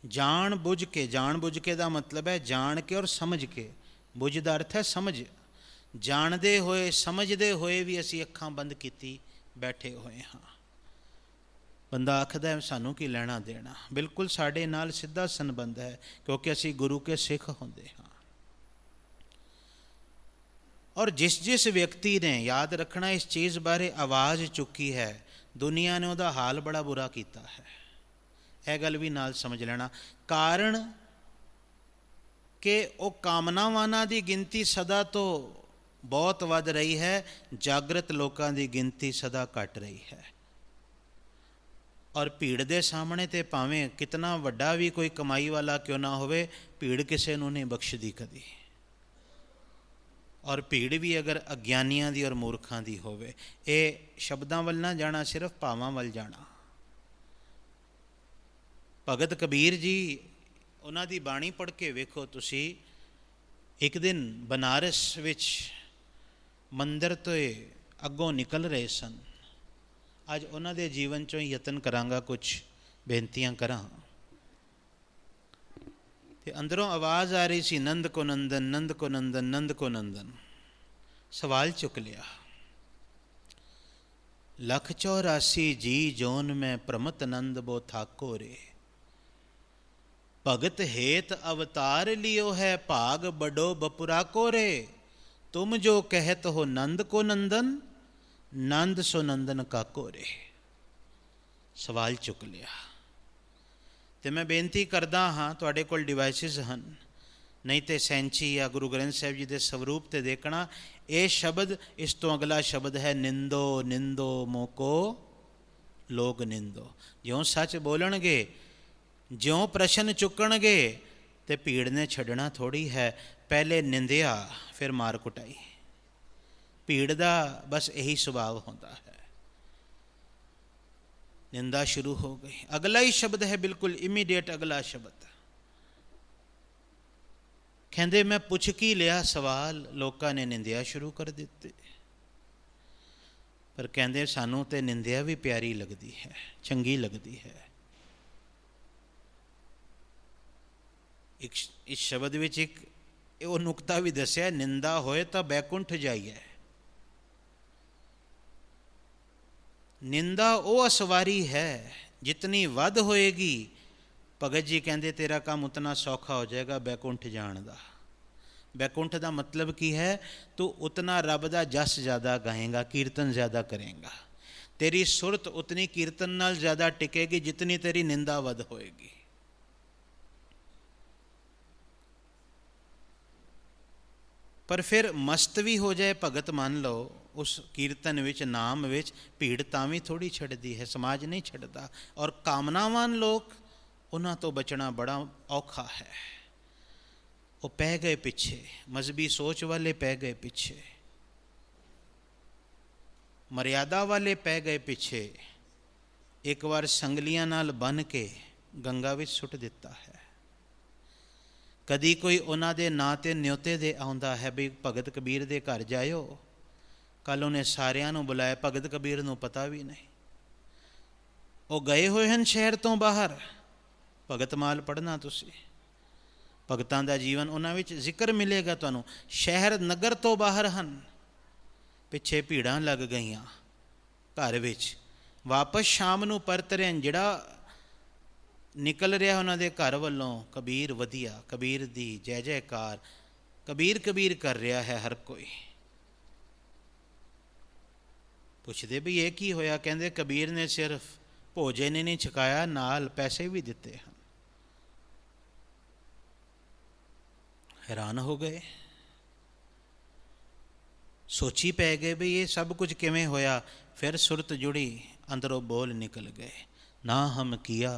ਜਾਣ ਬੁੱਝ ਕੇ, ਜਾਣ ਬੁੱਝ ਕੇ ਦਾ ਮਤਲਬ ਹੈ ਜਾਣ ਕੇ ਔਰ ਸਮਝ ਕੇ। ਬੁੱਝ ਦਾ ਅਰਥ ਹੈ ਸਮਝ। ਜਾਣਦੇ ਹੋਏ, ਸਮਝਦੇ ਹੋਏ ਵੀ ਅਸੀਂ ਅੱਖਾਂ ਬੰਦ ਕੀਤੀ ਬੈਠੇ ਹੋਏ ਹਾਂ। ਬੰਦਾ ਆਖਦਾ ਸਾਨੂੰ ਕੀ ਲੈਣਾ ਦੇਣਾ। ਬਿਲਕੁਲ ਸਾਡੇ ਨਾਲ ਸਿੱਧਾ ਸੰਬੰਧ ਹੈ, ਕਿਉਂਕਿ ਅਸੀਂ ਗੁਰੂ ਕੇ ਸਿੱਖ ਹੁੰਦੇ ਹਾਂ। ਔਰ ਜਿਸ ਵਿਅਕਤੀ ਨੇ, ਯਾਦ ਰੱਖਣਾ ਇਸ ਚੀਜ਼ ਬਾਰੇ, ਆਵਾਜ਼ ਚੁੱਕੀ ਹੈ, ਦੁਨੀਆ ਨੇ ਉਹਦਾ ਹਾਲ ਬੜਾ ਬੁਰਾ ਕੀਤਾ ਹੈ। ਇਹ ਗੱਲ ਵੀ ਨਾਲ ਸਮਝ ਲੈਣਾ। ਕਾਰਨ ਕਿ ਉਹ ਕਾਮਨਾਵਾਨਾਂ ਦੀ ਗਿਣਤੀ ਸਦਾ ਤੋਂ ਬਹੁਤ ਵੱਧ ਰਹੀ ਹੈ, ਜਾਗਰਤ ਲੋਕਾਂ ਦੀ ਗਿਣਤੀ ਸਦਾ ਘਟ ਰਹੀ ਹੈ। ਔਰ ਭੀੜ ਦੇ ਸਾਹਮਣੇ ਤੇ ਭਾਵੇਂ ਕਿਤਨਾ ਵੱਡਾ ਵੀ ਕੋਈ ਕਮਾਈ ਵਾਲਾ ਕਿਉਂ ਨਾ ਹੋਵੇ, ਭੀੜ ਕਿਸੇ ਨੂੰ ਨਹੀਂ ਬਖਸ਼ਦੀ ਕਦੀ। ਔਰ ਭੀੜ ਵੀ ਅਗਰ ਅਗਿਆਨੀਆਂ ਦੀ ਔਰ ਮੂਰਖਾਂ ਦੀ ਹੋਵੇ। ਇਹ ਸ਼ਬਦਾਂ ਵੱਲ ਨਾ ਜਾਣਾ, ਸਿਰਫ ਭਾਵਾਂ ਵੱਲ ਜਾਣਾ। ਭਗਤ ਕਬੀਰ ਜੀ, ਉਹਨਾਂ ਦੀ ਬਾਣੀ ਪੜ੍ਹ ਕੇ ਵੇਖੋ ਤੁਸੀਂ। ਇੱਕ ਦਿਨ ਬਨਾਰਸ ਵਿੱਚ ਮੰਦਰ ਤੋਂ ਅੱਗੋਂ ਨਿਕਲ ਰਹੇ ਸਨ। ਅੱਜ ਉਹਨਾਂ ਦੇ ਜੀਵਨ 'ਚੋਂ ਯਤਨ ਕਰਾਂਗਾ, ਕੁਛ ਬੇਨਤੀਆਂ ਕਰਾਂ। ਤੇ ਅੰਦਰੋਂ ਆਵਾਜ਼ ਆ ਰਹੀ ਸੀ, ਨੰਦ ਕੋ ਨੰਦਨ, ਨੰਦ ਕੋ ਨੰਦਨ, ਨੰਦ ਕੋ ਨੰਦਨ। ਸਵਾਲ ਚੁੱਕ ਲਿਆ, 184 ਜੀ ਜੋਨ ਮੈਂ ਪ੍ਰਮਤ ਨੰਦ ਬੋ ਥਾਕੋ ਰੇ। ਭਗਤ हेत अवतार लियो है, भाग बड़ो बपुराको रे। तुम जो कहत हो नंद को नंदन, नंद सो नंदन काको रे। सवाल चुक लिया। ਤੇ ਮੈਂ ਬੇਨਤੀ ਕਰਦਾ ਹਾਂ, ਤੁਹਾਡੇ ਕੋਲ ਡਿਵਾਈਸਿਸ ਹਨ, ਨਹੀਂ ਤੇ ਸੈਂਚੀ ਜਾਂ ਗੁਰੂ ਗ੍ਰੰਥ ਸਾਹਿਬ ਜੀ ਦੇ ਸਵਰੂਪ 'ਤੇ ਦੇਖਣਾ। ਇਹ ਸ਼ਬਦ, ਇਸ ਤੋਂ ਅਗਲਾ ਸ਼ਬਦ ਹੈ ਨਿੰਦੋ ਨਿੰਦੋ ਮੋਕੋ ਲੋਕ ਨਿੰਦੋ। ਜਿਉਂ ਸੱਚ ਬੋਲਣਗੇ, ਜਿਉਂ ਪ੍ਰਸ਼ਨ ਚੁੱਕਣਗੇ, ਤੇ ਭੀੜ ਨੇ ਛੱਡਣਾ ਥੋੜ੍ਹੀ ਹੈ। ਪਹਿਲੇ ਨਿੰਦਿਆ, ਫਿਰ ਮਾਰ ਕੁਟਾਈ। ਭੀੜ ਦਾ ਬਸ ਇਹੀ ਸੁਭਾਵ ਹੁੰਦਾ ਹੈ। ਨਿੰਦਾ ਸ਼ੁਰੂ ਹੋ ਗਈ। ਅਗਲਾ ਹੀ ਸ਼ਬਦ ਹੈ, ਬਿਲਕੁਲ ਇਮੀਡੀਏਟ ਅਗਲਾ ਸ਼ਬਦ। ਕਹਿੰਦੇ ਮੈਂ ਪੁੱਛ ਕੀ ਲਿਆ ਸਵਾਲ, ਲੋਕਾਂ ਨੇ ਨਿੰਦਿਆ ਸ਼ੁਰੂ ਕਰ ਦਿੱਤੇ। ਪਰ ਕਹਿੰਦੇ ਸਾਨੂੰ ਤੇ ਨਿੰਦਿਆ ਵੀ ਪਿਆਰੀ ਲੱਗਦੀ ਹੈ, ਚੰਗੀ ਲੱਗਦੀ ਹੈ। ਇਸ ਸ਼ਬਦ ਵਿੱਚ ਇੱਕ ਉਹ ਨੁਕਤਾ ਵੀ ਦੱਸਿਆ, ਨਿੰਦਾ ਹੋਏ ਤਾਂ ਬੈਕੁੰਠ ਜਾਈਏ। ਨਿੰਦਾ ਉਹ ਅਸਵਾਰੀ ਹੈ, ਜਿਤਨੀ ਵੱਧ ਹੋਏਗੀ, ਭਗਤ ਜੀ ਕਹਿੰਦੇ ਤੇਰਾ ਕੰਮ ਉਤਨਾ ਸੌਖਾ ਹੋ ਜਾਏਗਾ ਬੈਕੁੰਠ ਜਾਣ ਦਾ। ਬੈਕੁੰਠ ਦਾ ਮਤਲਬ ਕੀ ਹੈ? ਤੂੰ ਉਤਨਾ ਰੱਬ ਦਾ ਜਸ ਜ਼ਿਆਦਾ ਗਾਏਂਗਾ, ਕੀਰਤਨ ਜ਼ਿਆਦਾ ਕਰੇਂਗਾ। ਤੇਰੀ ਸੁਰਤ ਉਤਨੀ ਕੀਰਤਨ ਨਾਲ ਜ਼ਿਆਦਾ ਟਿਕੇਗੀ ਜਿਤਨੀ ਤੇਰੀ ਨਿੰਦਾ ਵੱਧ ਹੋਏਗੀ। ਪਰ ਫਿਰ ਮਸਤ ਵੀ ਹੋ ਜਾਏ ਭਗਤ, ਮੰਨ ਲਓ ਉਸ ਕੀਰਤਨ ਵਿੱਚ, ਨਾਮ ਵਿੱਚ ਭੀੜ ਤਾਂ ਵੀ ਥੋੜ੍ਹੀ ਛੱਡਦੀ ਹੈ, ਸਮਾਜ ਨਹੀਂ ਛੱਡਦਾ। ਔਰ ਕਾਮਨਾਵਾਨ ਲੋਕ, ਉਹਨਾਂ ਤੋਂ ਬਚਣਾ ਬੜਾ ਔਖਾ ਹੈ। ਉਹ ਪੈ ਗਏ ਪਿੱਛੇ, ਮਜ਼ਹਬੀ ਸੋਚ ਵਾਲੇ ਪੈ ਗਏ ਪਿੱਛੇ, ਮਰਿਆਦਾ ਵਾਲੇ ਪੈ ਗਏ ਪਿੱਛੇ। ਇੱਕ ਵਾਰ ਸੰਗਲੀਆਂ ਨਾਲ ਬੰਨ੍ਹ ਕੇ ਗੰਗਾ ਵਿੱਚ ਸੁੱਟ ਦਿੱਤਾ ਹੈ। ਕਦੀ ਕੋਈ ਉਹਨਾਂ ਦੇ ਨਾਂ 'ਤੇ ਨਿਉਤੇ ਦੇ ਆਉਂਦਾ ਹੈ ਵੀ ਭਗਤ ਕਬੀਰ ਦੇ ਘਰ ਜਾਇਓ, ਕੱਲ੍ਹ ਉਹਨੇ ਸਾਰਿਆਂ ਨੂੰ ਬੁਲਾਇਆ, ਭਗਤ ਕਬੀਰ ਨੂੰ ਪਤਾ ਵੀ ਨਹੀਂ। ਉਹ ਗਏ ਹੋਏ ਹਨ ਸ਼ਹਿਰ ਤੋਂ ਬਾਹਰ। ਭਗਤ ਮਾਲ ਪੜ੍ਹਨਾ ਤੁਸੀਂ, ਭਗਤਾਂ ਦਾ ਜੀਵਨ ਉਹਨਾਂ ਵਿੱਚ ਜ਼ਿਕਰ ਮਿਲੇਗਾ ਤੁਹਾਨੂੰ। ਸ਼ਹਿਰ ਨਗਰ ਤੋਂ ਬਾਹਰ ਹਨ, ਪਿੱਛੇ ਭੀੜਾਂ ਲੱਗ ਗਈਆਂ ਘਰ ਵਿੱਚ। ਵਾਪਸ ਸ਼ਾਮ ਨੂੰ ਪਰਤ ਰਹੇ ਹਨ, ਜਿਹੜਾ ਨਿਕਲ ਰਿਹਾ ਉਹਨਾਂ ਦੇ ਘਰ ਵੱਲੋਂ, ਕਬੀਰ ਵਧੀਆ, ਕਬੀਰ ਦੀ ਜੈ ਜੈਕਾਰ, ਕਬੀਰ ਕਬੀਰ ਕਰ ਰਿਹਾ ਹੈ ਹਰ ਕੋਈ। ਪੁੱਛਦੇ ਵੀ ਇਹ ਕੀ ਹੋਇਆ? ਕਹਿੰਦੇ ਕਬੀਰ ਨੇ ਸਿਰਫ ਭੋਜਨ ਹੀ ਨਹੀਂ ਛਕਾਇਆ, ਨਾਲ ਪੈਸੇ ਵੀ ਦਿੱਤੇ ਹਨ। ਹੈਰਾਨ ਹੋ ਗਏ, ਸੋਚੀ ਪੈ ਗਏ ਵੀ ਇਹ ਸਭ ਕੁਝ ਕਿਵੇਂ ਹੋਇਆ। ਫਿਰ ਸੁਰਤ ਜੁੜੀ, ਅੰਦਰੋਂ ਬੋਲ ਨਿਕਲ ਗਏ, ਨਾ ਹਮ ਕੀਆ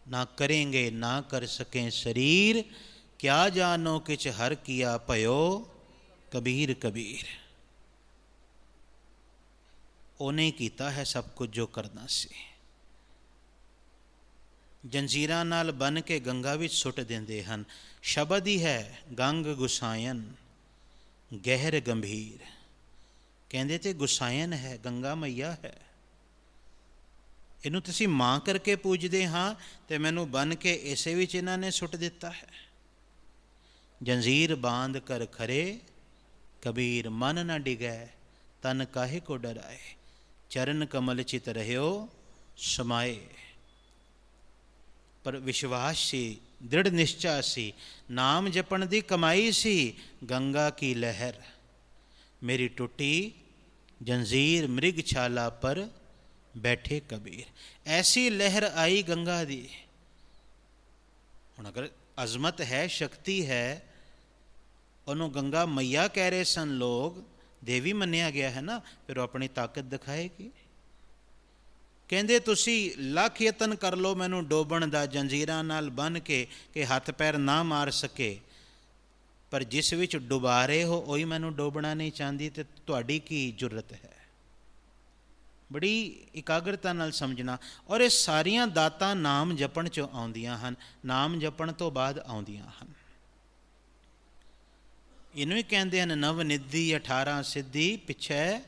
ਨਾ ਕरेंगे ना कर सकें शरीर, क्या जानो किच हर किया भयो कबीर कबीर। ਉਹਨੇ ਕੀਤਾ ਹੈ ਸਭ ਕੁਝ ਜੋ ਕਰਨਾ ਸੀ। ਜੰਜੀਰਾਂ ਨਾਲ ਬੰਨ੍ਹ ਕੇ ਗੰਗਾ ਵਿੱਚ ਸੁੱਟ ਦਿੰਦੇ ਹਨ। ਸ਼ਬਦ ਹੀ ਹੈ ਗੰਗ ਗੁਸਾਇਨ ਗਹਿਰ ਗੰਭੀਰ। ਕਹਿੰਦੇ ਤੇ ਗੁਸਾਇਨ ਹੈ, ਗੰਗਾ ਮਈਆ ਹੈ। ਇਹਨੂੰ ਤੁਸੀਂ ਮਾਂ ਕਰਕੇ ਪੂਜਦੇ ਹਾਂ, ਅਤੇ ਮੈਨੂੰ ਬੰਨ੍ਹ ਕੇ ਇਸੇ ਵਿੱਚ ਇਹਨਾਂ ਨੇ ਸੁੱਟ ਦਿੱਤਾ ਹੈ। ਜੰਜ਼ੀਰ ਬਾਂਧ ਕਰ ਖਰੇ ਕਬੀਰ, ਮਨ ਨਾ ਡਿਗੈ ਤਨ ਕਾਹੇ ਕੋ ਡਰਾਏ, ਚਰਨ ਕਮਲ ਚਿਤ ਰਹਿਓ ਸਮਾਏ। ਪਰ ਵਿਸ਼ਵਾਸ ਸੀ, ਦ੍ਰਿੜ ਨਿਸ਼ਚਾ ਸੀ, ਨਾਮ ਜਪਣ ਦੀ ਕਮਾਈ ਸੀ। ਗੰਗਾ ਕੀ ਲਹਿਰ ਮੇਰੀ ਟੁੱਟੀ, ਜੰਜ਼ੀਰ ਮ੍ਰਿਗ ਛਾਲਾ ਪਰ ਬੈਠੇ ਕਬੀਰ। ਐਸੀ ਲਹਿਰ ਆਈ ਗੰਗਾ ਦੀ। ਹੁਣ ਅਗਰ ਅਜ਼ਮਤ ਹੈ, ਸ਼ਕਤੀ ਹੈ, ਉਹਨੂੰ ਗੰਗਾ ਮਈਆ ਕਹਿ ਰਹੇ ਸਨ ਲੋਕ, ਦੇਵੀ ਮੰਨਿਆ ਗਿਆ ਹੈ ਨਾ, ਫਿਰ ਉਹ ਆਪਣੀ ਤਾਕਤ ਦਿਖਾਏਗੀ। ਕਹਿੰਦੇ ਤੁਸੀਂ ਲੱਖ ਯਤਨ ਕਰ ਲਓ ਮੈਨੂੰ ਡੋਬਣ ਦਾ, ਜੰਜੀਰਾਂ ਨਾਲ ਬੰਨ੍ਹ ਕੇ ਕਿ ਹੱਥ ਪੈਰ ਨਾ ਮਾਰ ਸਕੇ, ਪਰ ਜਿਸ ਵਿੱਚ ਡੁਬਾ ਰਹੇ ਹੋ ਉਹੀ ਮੈਨੂੰ ਡੋਬਣਾ ਨਹੀਂ ਚਾਹੁੰਦੀ, ਅਤੇ ਤੁਹਾਡੀ ਕੀ ਜ਼ਰੂਰਤ ਹੈ। ਬੜੀ ਇਕਾਗਰਤਾ ਨਾਲ ਸਮਝਣਾ। ਔਰ ਇਹ ਸਾਰੀਆਂ ਦਾਤਾਂ ਨਾਮ ਜਪਣ 'ਚੋਂ ਆਉਂਦੀਆਂ ਹਨ, ਨਾਮ ਜਪਣ ਤੋਂ ਬਾਅਦ ਆਉਂਦੀਆਂ ਹਨ। ਇਹਨੂੰ ਹੀ ਕਹਿੰਦੇ ਹਨ ਨਵ ਨਿਧੀ 18 ਸਿੱਧੀ, ਪਿੱਛੇ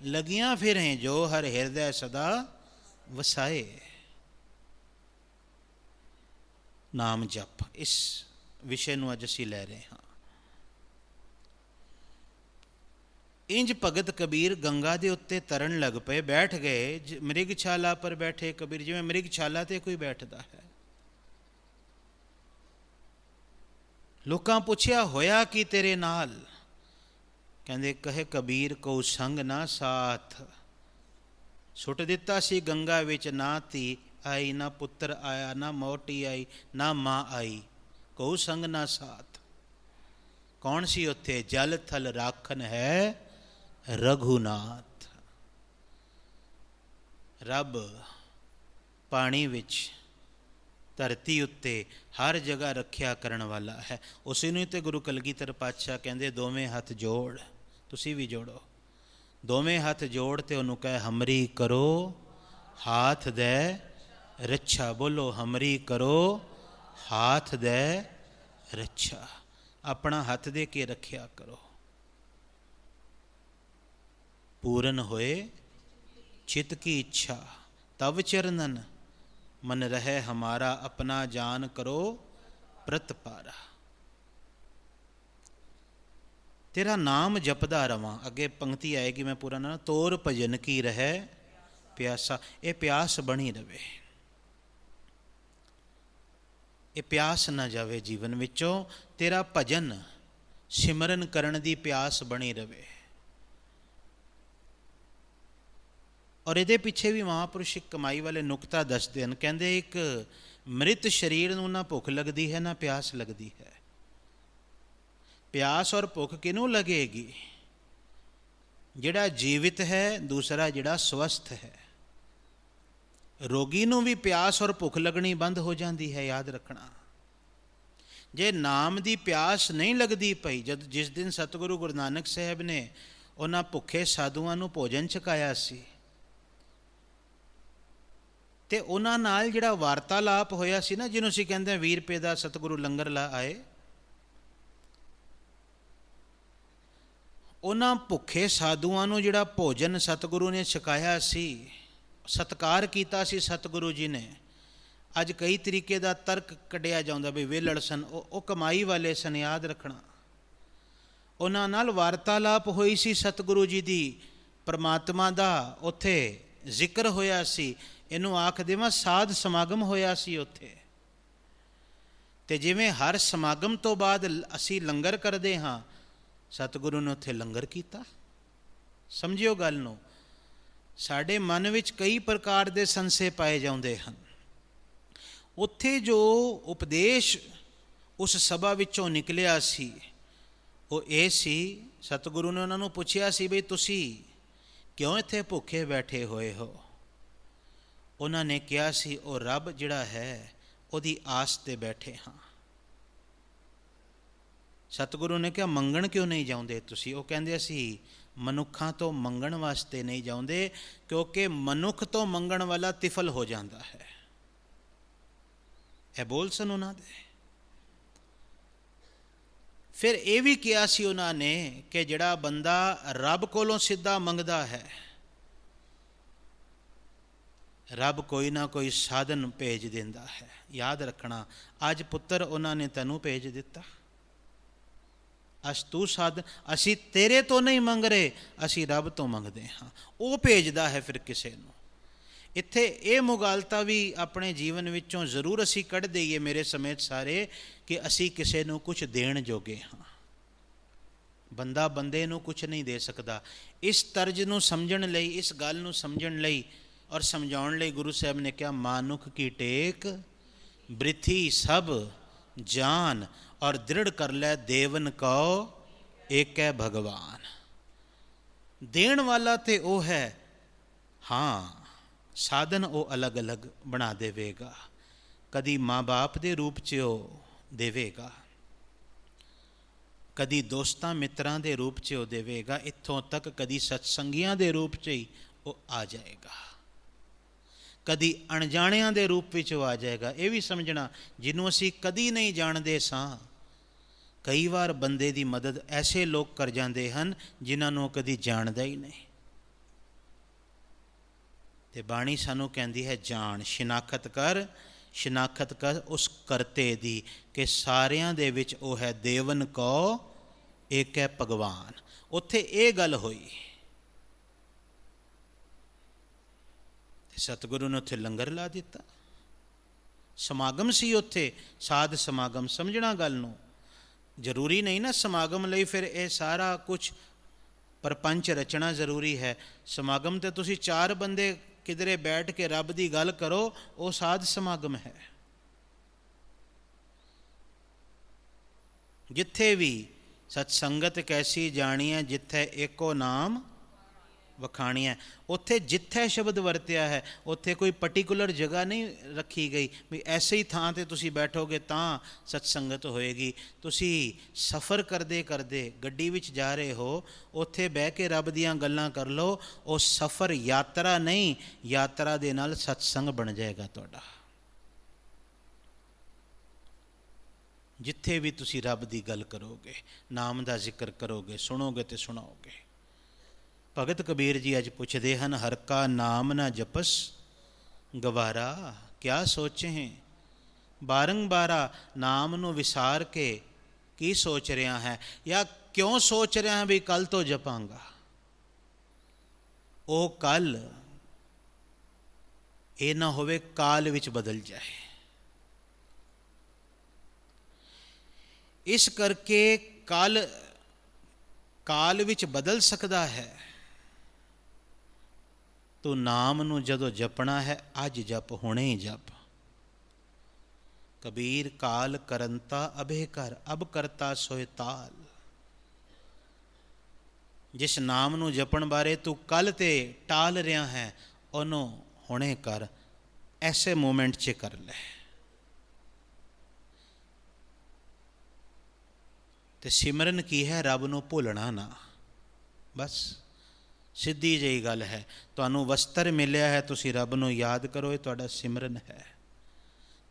ਲੱਗੀਆਂ ਫਿਰੇ ਜੋ ਹਰ ਹਿਰਦੈ ਸਦਾ ਵਸਾਏ। ਨਾਮ ਜਪ, ਇਸ ਵਿਸ਼ੇ ਨੂੰ ਅੱਜ ਅਸੀਂ ਲੈ ਰਹੇ ਹਾਂ। ਇੰਜ ਭਗਤ ਕਬੀਰ ਗੰਗਾ ਦੇ ਉੱਤੇ ਤਰਨ ਲੱਗ ਪਏ, ਬੈਠ ਗਏ। ਮ੍ਰਿਗ ਛਾਲਾ ਪਰ ਬੈਠੇ ਕਬੀਰ, ਜਿਵੇਂ ਮ੍ਰਿਗ ਛਾਲਾ 'ਤੇ ਕੋਈ ਬੈਠਦਾ ਹੈ। ਲੋਕਾਂ ਪੁੱਛਿਆ ਹੋਇਆ ਕੀ ਤੇਰੇ ਨਾਲ? ਕਹਿੰਦੇ ਕਹੇ ਕਬੀਰ ਕਉ ਸੰਗ ਨਾ ਸਾਥ। ਸੁੱਟ ਦਿੱਤਾ ਸੀ ਗੰਗਾ ਵਿੱਚ, ਨਾ ਧੀ ਆਈ, ਨਾ ਪੁੱਤਰ ਆਇਆ, ਨਾ ਮੋਟੀ ਆਈ, ਨਾ ਮਾਂ ਆਈ। ਕਉ ਸੰਗ ਨਾ ਸਾਥ। ਕੌਣ ਸੀ ਉੱਥੇ? ਜਲ ਥਲ ਰਾਖਨ ਹੈ ਰਘੂਨਾਥ। ਰੱਬ ਪਾਣੀ ਵਿੱਚ, ਧਰਤੀ ਉੱਤੇ, ਹਰ ਜਗ੍ਹਾ ਰੱਖਿਆ ਕਰਨ ਵਾਲਾ ਹੈ। ਉਸੇ ਨੂੰ ਹੀ ਤੇ ਗੁਰੂ ਕਲਗੀਧਰ ਪਾਤਸ਼ਾਹ ਕਹਿੰਦੇ ਦੋਵੇਂ ਹੱਥ ਜੋੜ। ਤੁਸੀਂ ਵੀ ਜੋੜੋ, ਦੋਵੇਂ ਹੱਥ ਜੋੜ ਤੇ ਉਹਨੂੰ ਕਹੇ ਹਮਰੀ ਕਰੋ ਹਾਥ ਦੇ ਰੱਛਾ। ਬੋਲੋ ਹਮਰੀ ਕਰੋ ਹਾਥ ਦੇ ਰੱਛਾ। ਆਪਣਾ ਹੱਥ ਦੇ ਕੇ ਰੱਖਿਆ ਕਰੋ। ਪੂਰਨ ਹੋਏ ਚਿਤ ਕੀ ਇੱਛਾ, ਤਵ ਚਰਨਨ ਮਨ ਰਹੇ ਹਮਾਰਾ, ਆਪਣਾ ਜਾਨ ਕਰੋ ਪ੍ਰਤਪਾਰਾ। ਤੇਰਾ ਨਾਮ ਜਪਦਾ ਰਵਾਂ। ਅੱਗੇ ਪੰਕਤੀ ਆਏਗੀ, ਮੈਂ ਪੂਰਾ ਨਾ, ਤੋਰ ਭਜਨ ਕੀ ਰਹੇ ਪਿਆਸਾ। ਇਹ ਪਿਆਸ ਬਣੀ ਰਵੇ, ਇਹ ਪਿਆਸ ਨਾ ਜਾਵੇ ਜੀਵਨ ਵਿੱਚੋਂ। ਤੇਰਾ ਭਜਨ ਸਿਮਰਨ ਕਰਨ ਦੀ ਪਿਆਸ ਬਣੀ ਰਵੇ। ਔਰ ਇਹਦੇ ਪਿੱਛੇ ਵੀ ਮਹਾਂਪੁਰਸ਼ ਇੱਕ ਕਮਾਈ ਵਾਲੇ ਨੁਕਤਾ ਦੱਸਦੇ ਹਨ। ਕਹਿੰਦੇ ਇੱਕ ਮ੍ਰਿਤ ਸਰੀਰ ਨੂੰ ਨਾ ਭੁੱਖ ਲੱਗਦੀ ਹੈ ਨਾ ਪਿਆਸ ਲੱਗਦੀ ਹੈ। ਪਿਆਸ ਔਰ ਭੁੱਖ ਕਿਹਨੂੰ ਲੱਗੇਗੀ? ਜਿਹੜਾ ਜੀਵਿਤ ਹੈ, ਦੂਸਰਾ ਜਿਹੜਾ ਸਵਸਥ ਹੈ। ਰੋਗੀ ਨੂੰ ਵੀ ਪਿਆਸ ਔਰ ਭੁੱਖ ਲੱਗਣੀ ਬੰਦ ਹੋ ਜਾਂਦੀ ਹੈ, ਯਾਦ ਰੱਖਣਾ। ਜੇ ਨਾਮ ਦੀ ਪਿਆਸ ਨਹੀਂ ਲੱਗਦੀ ਪਈ, ਜਿਸ ਦਿਨ ਸਤਿਗੁਰੂ ਗੁਰੂ ਨਾਨਕ ਸਾਹਿਬ ਨੇ ਉਹਨਾਂ ਭੁੱਖੇ ਸਾਧੂਆਂ ਨੂੰ ਭੋਜਨ ਛਕਾਇਆ ਸੀ, ਤੇ ਉਹਨਾਂ ਨਾਲ ਜਿਹੜਾ ਵਾਰਤਾਲਾਪ ਹੋਇਆ ਸੀ ਨਾ, ਜਿਹਨੂੰ ਅਸੀਂ ਕਹਿੰਦੇ 20 ਰੁਪਏ ਦਾ ਸਤਿਗੁਰੂ ਲੰਗਰ ਲਾ ਆਏ, ਉਹਨਾਂ ਭੁੱਖੇ ਸਾਧੂਆਂ ਨੂੰ ਜਿਹੜਾ ਭੋਜਨ ਸਤਿਗੁਰੂ ਨੇ ਛਕਾਇਆ ਸੀ, ਸਤਿਕਾਰ ਕੀਤਾ ਸੀ ਸਤਿਗੁਰੂ ਜੀ ਨੇ। ਅੱਜ ਕਈ ਤਰੀਕੇ ਦਾ ਤਰਕ ਕੱਢਿਆ ਜਾਂਦਾ ਵੀ ਵਿਹਲੜ ਸਨ, ਉਹ ਕਮਾਈ ਵਾਲੇ ਸਨ, ਯਾਦ ਰੱਖਣਾ। ਉਹਨਾਂ ਨਾਲ ਵਾਰਤਾਲਾਪ ਹੋਈ ਸੀ ਸਤਿਗੁਰੂ ਜੀ ਦੀ, ਪਰਮਾਤਮਾ ਦਾ ਉੱਥੇ ਜ਼ਿਕਰ ਹੋਇਆ ਸੀ। ਇਹਨੂੰ ਆਖ ਦੇਵਾਂ ਸਾਧ ਸਮਾਗਮ ਹੋਇਆ ਸੀ ਉੱਥੇ। ਤੇ ਜਿਵੇਂ ਹਰ ਸਮਾਗਮ ਤੋਂ ਬਾਅਦ ਅਸੀਂ ਲੰਗਰ ਕਰਦੇ ਹਾਂ, ਸਤਿਗੁਰੂ ਨੇ ਉੱਥੇ ਲੰਗਰ ਕੀਤਾ। ਸਮਝਿਓ ਗੱਲ ਨੂੰ। ਸਾਡੇ ਮਨ ਵਿੱਚ ਕਈ ਪ੍ਰਕਾਰ ਦੇ ਸੰਸ਼ੇ ਪਾਏ ਜਾਂਦੇ ਹਨ। ਉੱਥੇ ਜੋ ਉਪਦੇਸ਼ ਉਸ ਸਭਾ ਵਿੱਚੋਂ ਨਿਕਲਿਆ ਸੀ, ਉਹ ਇਹ ਸੀ, ਸਤਿਗੁਰੂ ਨੇ ਉਹਨਾਂ ਨੂੰ ਪੁੱਛਿਆ ਸੀ ਬਈ ਤੁਸੀਂ ਕਿਉਂ ਇੱਥੇ ਭੁੱਖੇ ਬੈਠੇ ਹੋਏ ਹੋ? ਉਹਨਾਂ ਨੇ ਕਿਹਾ ਸੀ ਉਹ ਰੱਬ ਜਿਹੜਾ ਹੈ ਉਹਦੀ ਆਸ 'ਤੇ ਬੈਠੇ ਹਾਂ। ਸਤਿਗੁਰੂ ਨੇ ਕਿਹਾ ਮੰਗਣ ਕਿਉਂ ਨਹੀਂ ਜਾਂਦੇ ਤੁਸੀਂ? ਉਹ ਕਹਿੰਦੇ ਅਸੀਂ ਮਨੁੱਖਾਂ ਤੋਂ ਮੰਗਣ ਵਾਸਤੇ ਨਹੀਂ ਜਾਂਦੇ, ਕਿਉਂਕਿ ਮਨੁੱਖ ਤੋਂ ਮੰਗਣ ਵਾਲਾ ਤਿਫਲ ਹੋ ਜਾਂਦਾ ਹੈ। ਇਹ ਬੋਲ ਸਨ ਉਹਨਾਂ ਦੇ। ਫਿਰ ਇਹ ਵੀ ਕਿਹਾ ਸੀ ਉਹਨਾਂ ਨੇ ਕਿ ਜਿਹੜਾ ਬੰਦਾ ਰੱਬ ਕੋਲੋਂ ਸਿੱਧਾ ਮੰਗਦਾ ਹੈ, ਰੱਬ ਕੋਈ ਨਾ ਕੋਈ ਸਾਧਨ ਭੇਜ ਦਿੰਦਾ ਹੈ। ਯਾਦ ਰੱਖਣਾ, ਅੱਜ ਪੁੱਤਰ ਉਹਨਾਂ ਨੇ ਤੈਨੂੰ ਭੇਜ ਦਿੱਤਾ। ਤੂੰ ਸਾਧਨ, ਅਸੀਂ ਤੇਰੇ ਤੋਂ ਨਹੀਂ ਮੰਗ ਰਹੇ, ਅਸੀਂ ਰੱਬ ਤੋਂ ਮੰਗਦੇ ਹਾਂ। ਉਹ ਭੇਜਦਾ ਹੈ ਫਿਰ ਕਿਸੇ ਨੂੰ। ਇੱਥੇ ਇਹ ਮੁਗਾਲਤਾ ਵੀ ਆਪਣੇ ਜੀਵਨ ਵਿੱਚੋਂ ਜ਼ਰੂਰ ਅਸੀਂ ਕੱਢ ਦਈਏ, ਮੇਰੇ ਸਮੇਤ ਸਾਰੇ, ਕਿ ਅਸੀਂ ਕਿਸੇ ਨੂੰ ਕੁਛ ਦੇਣ ਜੋਗੇ ਹਾਂ। ਬੰਦਾ ਬੰਦੇ ਨੂੰ ਕੁਛ ਨਹੀਂ ਦੇ ਸਕਦਾ। ਇਸ ਤਰਜ ਨੂੰ ਸਮਝਣ ਲਈ, ਇਸ ਗੱਲ ਨੂੰ ਸਮਝਣ ਲਈ ਔਰ ਸਮਝਾਉਣ ਲਈ ਗੁਰੂ ਸਾਹਿਬ ਨੇ ਕਿਹਾ ਮਾਨੁਖ ਕੀ ਟੇਕ ਬ੍ਰਿਥੀ ਸਭ ਜਾਨ ਔਰ ਦ੍ਰਿੜ ਕਰ ਲੈ ਦੇਵਨ ਕਉ ਏਕੈ ਭਗਵਾਨ। ਦੇਣ ਵਾਲਾ ਤੇ ਉਹ ਹੈ, ਹਾਂ ਸਾਧਨ ਉਹ ਅਲੱਗ ਅਲੱਗ ਬਣਾ ਦੇਵੇਗਾ। ਕਦੀ ਮਾਂ ਬਾਪ ਦੇ ਰੂਪ 'ਚ ਉਹ ਦੇਵੇਗਾ, ਕਦੀ ਦੋਸਤਾਂ ਮਿੱਤਰਾਂ ਦੇ ਰੂਪ 'ਚ ਉਹ ਦੇਵੇਗਾ, ਇੱਥੋਂ ਤੱਕ ਕਦੀ ਸਤਸੰਗੀਆਂ ਦੇ ਰੂਪ 'ਚ ਹੀ ਉਹ ਆ ਜਾਏਗਾ, ਕਦੀ ਅਣਜਾਣਿਆਂ ਦੇ ਰੂਪ ਵਿੱਚ ਉਹ ਆ ਜਾਏਗਾ। ਇਹ ਵੀ ਸਮਝਣਾ, ਜਿਹਨੂੰ ਅਸੀਂ ਕਦੀ ਨਹੀਂ ਜਾਣਦੇ ਸਾਂ, ਕਈ ਵਾਰ ਬੰਦੇ ਦੀ ਮਦਦ ਐਸੇ ਲੋਕ ਕਰ ਜਾਂਦੇ ਹਨ ਜਿਨ੍ਹਾਂ ਨੂੰ ਕਦੀ ਜਾਣਦਾ ਹੀ ਨਹੀਂ। ਤੇ ਬਾਣੀ ਸਾਨੂੰ ਕਹਿੰਦੀ ਹੈ ਜਾਣ, ਸ਼ਨਾਖਤ ਕਰ ਉਸ ਕਰਤੇ ਦੀ, ਕਿ ਸਾਰਿਆਂ ਦੇ ਵਿੱਚ ਉਹ ਹੈ ਦੇਵਨ ਕਉ ਏਕੈ ਭਗਵਾਨ। ਉੱਥੇ ਇਹ ਗੱਲ ਹੋਈ। ਸਤਿਗੁਰੂ ਨੇ ਉੱਥੇ ਲੰਗਰ ਲਾ ਦਿੱਤਾ, ਸਮਾਗਮ ਸੀ ਉੱਥੇ, ਸਾਧ ਸਮਾਗਮ। ਸਮਝਣਾ ਗੱਲ ਨੂੰ। ਜ਼ਰੂਰੀ ਨਹੀਂ ਨਾ ਸਮਾਗਮ ਲਈ ਫਿਰ ਇਹ ਸਾਰਾ ਕੁਛ ਪ੍ਰਪੰਚ ਰਚਣਾ ਜ਼ਰੂਰੀ ਹੈ। ਸਮਾਗਮ ਤੇ ਤੁਸੀਂ 4 ਬੰਦੇ ਕਿਧਰੇ ਬੈਠ ਕੇ ਰੱਬ ਦੀ ਗੱਲ ਕਰੋ, ਉਹ ਸਾਧ ਸਮਾਗਮ ਹੈ। ਜਿੱਥੇ ਵੀ ਸਤਸੰਗਤ ਕੈਸੀ ਜਾਣੀ ਹੈ, ਜਿੱਥੇ ਏਕੋ ਨਾਮ ਵਖਾਣੀ ਹੈ, ਉੱਥੇ ਜਿੱਥੇ ਸ਼ਬਦ ਵਰਤਿਆ ਹੈ ਉੱਥੇ ਕੋਈ ਪਰਟੀਕੂਲਰ ਜਗ੍ਹਾ ਨਹੀਂ ਰੱਖੀ ਗਈ ਵੀ ਐਸੇ ਹੀ ਥਾਂ 'ਤੇ ਤੁਸੀਂ ਬੈਠੋਗੇ ਤਾਂ ਸਤਸੰਗਤ ਹੋਏਗੀ। ਤੁਸੀਂ ਸਫ਼ਰ ਕਰਦੇ ਕਰਦੇ ਗੱਡੀ ਵਿੱਚ ਜਾ ਰਹੇ ਹੋ, ਉੱਥੇ ਬਹਿ ਕੇ ਰੱਬ ਦੀਆਂ ਗੱਲਾਂ ਕਰ ਲਓ। ਉਹ ਸਫ਼ਰ ਯਾਤਰਾ ਨਹੀਂ, ਯਾਤਰਾ ਦੇ ਨਾਲ ਸਤਸੰਗ ਬਣ ਜਾਏਗਾ ਤੁਹਾਡਾ। ਜਿੱਥੇ ਵੀ ਤੁਸੀਂ ਰੱਬ ਦੀ ਗੱਲ ਕਰੋਗੇ, ਨਾਮ ਦਾ ਜ਼ਿਕਰ ਕਰੋਗੇ, ਸੁਣੋਗੇ ਤੇ ਸੁਣਾਓਗੇ। ਭਗਤ ਕਬੀਰ ਜੀ ਅੱਜ ਪੁੱਛਦੇ ਹਨ, ਹਰ ਕਾ ਨਾਮ ਨਾ ਜਪਸ ਗਵਾਰਾ ਕਿਆ ਸੋਚੇ। ਬਾਰੰਬਾਰਾ ਨਾਮ ਨੂੰ ਵਿਸਾਰ ਕੇ ਕੀ ਸੋਚ ਰਿਹਾ ਹੈ, ਜਾਂ ਕਿਉਂ ਸੋਚ ਰਿਹਾ ਹੈ ਵੀ ਕੱਲ ਤੋਂ ਜਪਾਂਗਾ। ਉਹ ਕੱਲ ਇਹ ਨਾ ਹੋਵੇ ਕਾਲ ਵਿੱਚ ਬਦਲ ਜਾਏ। ਇਸ ਕਰਕੇ ਕਾਲ ਵਿੱਚ ਬਦਲ ਸਕਦਾ ਹੈ। ਤੂੰ ਨਾਮ ਨੂੰ ਜਦੋਂ ਜਪਣਾ ਹੈ, ਅੱਜ ਜਪ, ਹੁਣੇ ਹੀ ਜਪ। ਕਬੀਰ ਕਾਲ ਕਰੰਤਾ ਅਭੇ ਕਰ, ਅਬ ਕਰਤਾ ਸੋਇ ਤਾਲ। ਜਿਸ ਨਾਮ ਨੂੰ ਜਪਣ ਬਾਰੇ ਤੂੰ ਕੱਲ੍ਹ ਤੇ ਟਾਲ ਰਿਹਾ ਹੈ, ਉਹਨੂੰ ਹੁਣੇ ਕਰ, ਐਸੇ ਮੂਮੈਂਟ 'ਚ ਕਰ ਲੈ। ਤੇ ਸਿਮਰਨ ਕੀ ਹੈ? ਰੱਬ ਨੂੰ ਭੁੱਲਣਾ ਨਾ, ਬਸ ਸਿੱਧੀ ਜਿਹੀ ਗੱਲ ਹੈ। ਤੁਹਾਨੂੰ ਵਸਤਰ ਮਿਲਿਆ ਹੈ, ਤੁਸੀਂ ਰੱਬ ਨੂੰ ਯਾਦ ਕਰੋ, ਇਹ ਤੁਹਾਡਾ ਸਿਮਰਨ ਹੈ।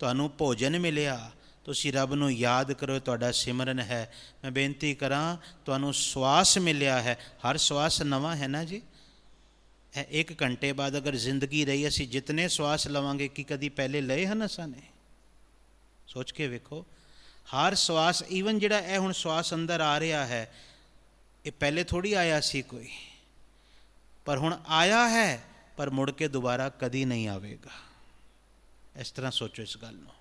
ਤੁਹਾਨੂੰ ਭੋਜਨ ਮਿਲਿਆ, ਤੁਸੀਂ ਰੱਬ ਨੂੰ ਯਾਦ ਕਰੋ, ਤੁਹਾਡਾ ਸਿਮਰਨ ਹੈ। ਮੈਂ ਬੇਨਤੀ ਕਰਾਂ, ਤੁਹਾਨੂੰ ਸਵਾਸ ਮਿਲਿਆ ਹੈ, ਹਰ ਸਵਾਸ ਨਵਾਂ ਹੈ ਨਾ ਜੀ। ਇਹ 1 ਘੰਟੇ ਬਾਅਦ ਅਗਰ ਜ਼ਿੰਦਗੀ ਰਹੀ, ਅਸੀਂ ਜਿਤਨੇ ਸਵਾਸ ਲਵਾਂਗੇ ਕੀ ਕਦੀ ਪਹਿਲੇ ਲਏ ਹਨ ਅਸਾਂ ਨੇ? ਸੋਚ ਕੇ ਵੇਖੋ, ਹਰ ਸਵਾਸ, ਈਵਨ ਜਿਹੜਾ ਇਹ ਹੁਣ ਸਵਾਸ ਅੰਦਰ ਆ ਰਿਹਾ ਹੈ, ਇਹ ਪਹਿਲੇ ਥੋੜ੍ਹੀ ਆਇਆ ਸੀ ਕੋਈ, ਪਰ ਹੁਣ ਆਇਆ ਹੈ, ਪਰ ਮੁੜ ਕੇ ਦੁਬਾਰਾ ਕਦੀ ਨਹੀਂ ਆਵੇਗਾ। ਇਸ ਤਰ੍ਹਾਂ ਸੋਚੋ ਇਸ ਗੱਲ ਨੂੰ।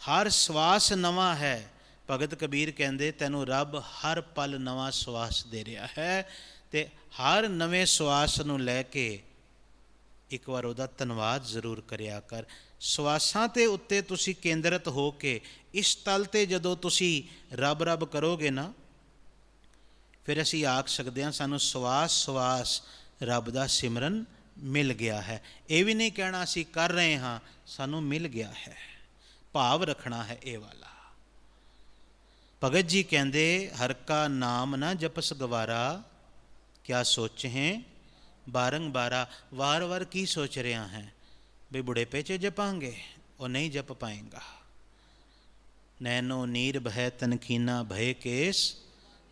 ਹਰ ਸਵਾਸ ਨਵਾਂ ਹੈ। ਭਗਤ ਕਬੀਰ ਕਹਿੰਦੇ, ਤੈਨੂੰ ਰੱਬ ਹਰ ਪਲ ਨਵਾਂ ਸਵਾਸ ਦੇ ਰਿਹਾ ਹੈ, ਅਤੇ ਹਰ ਨਵੇਂ ਸਵਾਸ ਨੂੰ ਲੈ ਕੇ ਇੱਕ ਵਾਰ ਉਹਦਾ ਧੰਨਵਾਦ ਜ਼ਰੂਰ ਕਰਿਆ ਕਰ। ਸਵਾਸਾਂ ਦੇ ਉੱਤੇ ਤੁਸੀਂ ਕੇਂਦਰਿਤ ਹੋ ਕੇ ਇਸ ਤਲ 'ਤੇ ਜਦੋਂ ਤੁਸੀਂ ਰੱਬ ਰੱਬ ਕਰੋਗੇ ਨਾ, ਫਿਰ ਅਸੀਂ ਆਖ ਸਕਦੇ ਹਾਂ ਸਾਨੂੰ ਸਵਾਸ ਸਵਾਸ ਰੱਬ ਦਾ ਸਿਮਰਨ ਮਿਲ ਗਿਆ ਹੈ। ਇਹ ਵੀ ਨਹੀਂ ਕਹਿਣਾ ਅਸੀਂ ਕਰ ਰਹੇ ਹਾਂ, ਸਾਨੂੰ ਮਿਲ ਗਿਆ ਹੈ। ਭਾਵ ਰੱਖਣਾ ਹੈ ਇਹ ਵਾਲਾ। ਭਗਤ ਜੀ ਕਹਿੰਦੇ, ਹਰ ਕਾ ਨਾਮ ਨਾ ਜਪਸ ਗਵਾਰਾ, ਕਿਆ ਸੋਚੇਂ ਬਾਰੰਬਾਰਾ। ਵਾਰ ਵਾਰ ਕੀ ਸੋਚ ਰਿਹਾ ਹੈ ਵੀ ਬੁਢੇਪੇ 'ਚ ਜਪਾਂਗੇ? ਉਹ ਨਹੀਂ ਜਪ ਪਾਏਗਾ। ਨੈਨੋ ਨੀਰ ਬਹਿ ਤਨਖੀਨਾ ਭਏ ਕੇਸ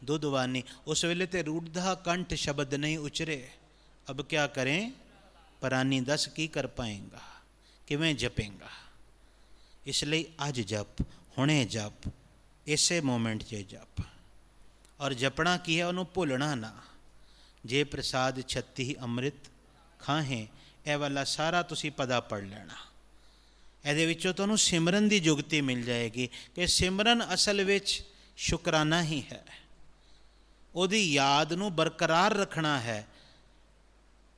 ਦੁੱਧਵਾਨੀ। ਉਸ ਵੇਲੇ ਤੇ ਰੂੜਦਾ ਕੰਠ ਸ਼ਬਦ ਨਹੀਂ ਉਚਰੇ। ਅਬ ਕਿਆ ਕरें ਪਰਾਨੀ, ਦੱਸ ਕੀ ਕਰ ਪਾਏਗਾ, ਕਿਵੇਂ ਜਪੇਂਗਾ? ਇਸ ਲਈ ਅੱਜ ਜਪ, ਹੁਣੇ ਜਪ, ਇਸੇ ਮੂਮੈਂਟ 'ਚ ਜਪ। ਔਰ ਜਪਣਾ ਕੀ ਹੈ? ਉਹਨੂੰ ਭੁੱਲਣਾ ਨਾ। ਜੇ ਪ੍ਰਸਾਦ ਛੱਤੀ ਅੰਮ੍ਰਿਤ ਖਾਹੇ, ਇਹ ਵਾਲਾ ਸਾਰਾ ਤੁਸੀਂ ਪਦਾ ਪੜ੍ਹ ਲੈਣਾ। ਇਹਦੇ ਵਿੱਚੋਂ ਤੁਹਾਨੂੰ ਸਿਮਰਨ ਦੀ ਜੁਗਤੀ ਮਿਲ ਜਾਏਗੀ ਕਿ ਸਿਮਰਨ ਅਸਲ ਵਿੱਚ ਸ਼ੁਕਰਾਨਾ ਹੀ ਹੈ। ਉਹਦੀ ਯਾਦ ਨੂੰ ਬਰਕਰਾਰ ਰੱਖਣਾ ਹੈ।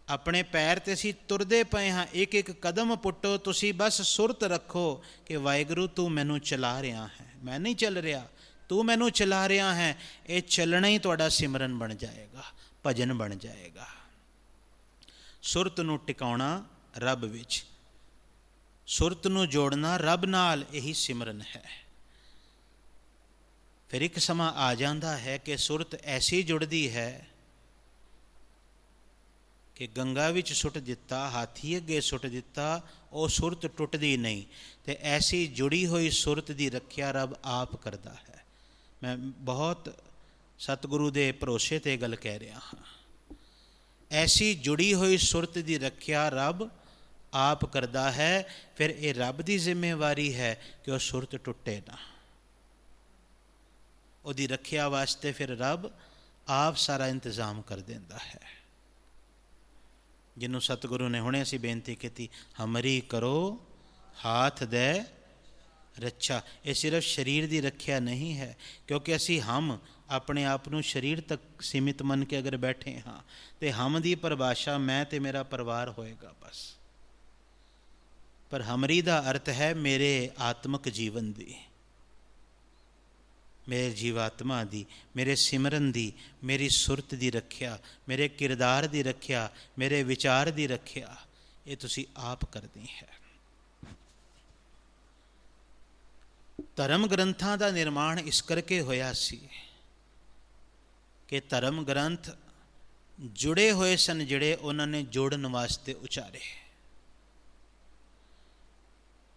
ਆਪਣੇ ਪੈਰ 'ਤੇ ਅਸੀਂ ਤੁਰਦੇ ਪਏ ਹਾਂ, ਇੱਕ ਇੱਕ ਕਦਮ ਪੁੱਟੋ, ਤੁਸੀਂ ਬਸ ਸੁਰਤ ਰੱਖੋ ਕਿ ਵਾਹਿਗੁਰੂ ਤੂੰ ਮੈਨੂੰ ਚਲਾ ਰਿਹਾ ਹੈ, ਮੈਂ ਨਹੀਂ ਚੱਲ ਰਿਹਾ, ਤੂੰ ਮੈਨੂੰ ਚਲਾ ਰਿਹਾ ਹੈ। ਇਹ ਚੱਲਣਾ ਹੀ ਤੁਹਾਡਾ ਸਿਮਰਨ ਬਣ ਜਾਏਗਾ, ਭਜਨ ਬਣ ਜਾਏਗਾ। ਸੁਰਤ ਨੂੰ ਟਿਕਾਉਣਾ ਰੱਬ ਵਿੱਚ, ਸੁਰਤ ਨੂੰ ਜੋੜਨਾ ਰੱਬ ਨਾਲ, ਇਹੀ ਸਿਮਰਨ ਹੈ। ਫਿਰ ਇੱਕ ਸਮਾਂ ਆ ਜਾਂਦਾ ਹੈ ਕਿ ਸੁਰਤ ਐਸੀ ਜੁੜਦੀ ਹੈ ਕਿ ਗੰਗਾ ਵਿੱਚ ਸੁੱਟ ਦਿੱਤਾ, ਹਾਥੀ ਅੱਗੇ ਸੁੱਟ ਦਿੱਤਾ, ਉਹ ਸੁਰਤ ਟੁੱਟਦੀ ਨਹੀਂ। ਅਤੇ ਐਸੀ ਜੁੜੀ ਹੋਈ ਸੁਰਤ ਦੀ ਰੱਖਿਆ ਰੱਬ ਆਪ ਕਰਦਾ ਹੈ। ਮੈਂ ਬਹੁਤ ਸਤਿਗੁਰੂ ਦੇ ਭਰੋਸੇ 'ਤੇ ਗੱਲ ਕਹਿ ਰਿਹਾ ਹਾਂ। ਐਸੀ ਜੁੜੀ ਹੋਈ ਸੁਰਤ ਦੀ ਰੱਖਿਆ ਰੱਬ ਆਪ ਕਰਦਾ ਹੈ। ਫਿਰ ਇਹ ਰੱਬ ਦੀ ਜ਼ਿੰਮੇਵਾਰੀ ਹੈ ਕਿ ਉਹ ਸੁਰਤ ਟੁੱਟੇ ਨਾ। ਉਹਦੀ ਰੱਖਿਆ ਵਾਸਤੇ ਫਿਰ ਰੱਬ ਆਪ ਸਾਰਾ ਇੰਤਜ਼ਾਮ ਕਰ ਦਿੰਦਾ ਹੈ। ਜਿਹਨੂੰ ਸਤਿਗੁਰੂ ਨੇ ਹੁਣੇ ਅਸੀਂ ਬੇਨਤੀ ਕੀਤੀ, ਹਮਰੀ ਕਰੋ ਹਾਥ ਦੇ ਰੱਛਾ। ਇਹ ਸਿਰਫ ਸਰੀਰ ਦੀ ਰੱਖਿਆ ਨਹੀਂ ਹੈ, ਕਿਉਂਕਿ ਅਸੀਂ ਆਪਣੇ ਆਪ ਨੂੰ ਸਰੀਰ ਤੱਕ ਸੀਮਿਤ ਮੰਨ ਕੇ ਅਗਰ ਬੈਠੇ ਹਾਂ, ਤੇ ਹਮ ਦੀ ਪਰਿਭਾਸ਼ਾ ਮੈਂ ਤੇ ਮੇਰਾ ਪਰਿਵਾਰ ਹੋਏਗਾ ਬਸ। ਪਰ ਹਮਰੀ ਦਾ ਅਰਥ ਹੈ ਮੇਰੇ ਆਤਮਿਕ ਜੀਵਨ ਦੀ, ਮੇਰੇ ਜੀਵਾਤਮਾ ਦੀ, ਮੇਰੇ ਸਿਮਰਨ ਦੀ, ਮੇਰੀ ਸੁਰਤ ਦੀ ਰੱਖਿਆ, ਮੇਰੇ ਕਿਰਦਾਰ ਦੀ ਰੱਖਿਆ, ਮੇਰੇ ਵਿਚਾਰ ਦੀ ਰੱਖਿਆ, ਇਹ ਤੁਸੀਂ ਆਪ ਕਰਨੀ ਹੈ। ਧਰਮ ਗ੍ਰੰਥਾਂ ਦਾ ਨਿਰਮਾਣ ਇਸ ਕਰਕੇ ਹੋਇਆ ਸੀ ਕਿ ਧਰਮ ਗ੍ਰੰਥ ਜੁੜੇ ਹੋਏ ਸਨ, ਜਿਹੜੇ ਉਹਨਾਂ ਨੇ ਜੋੜਨ ਵਾਸਤੇ ਉਚਾਰੇ।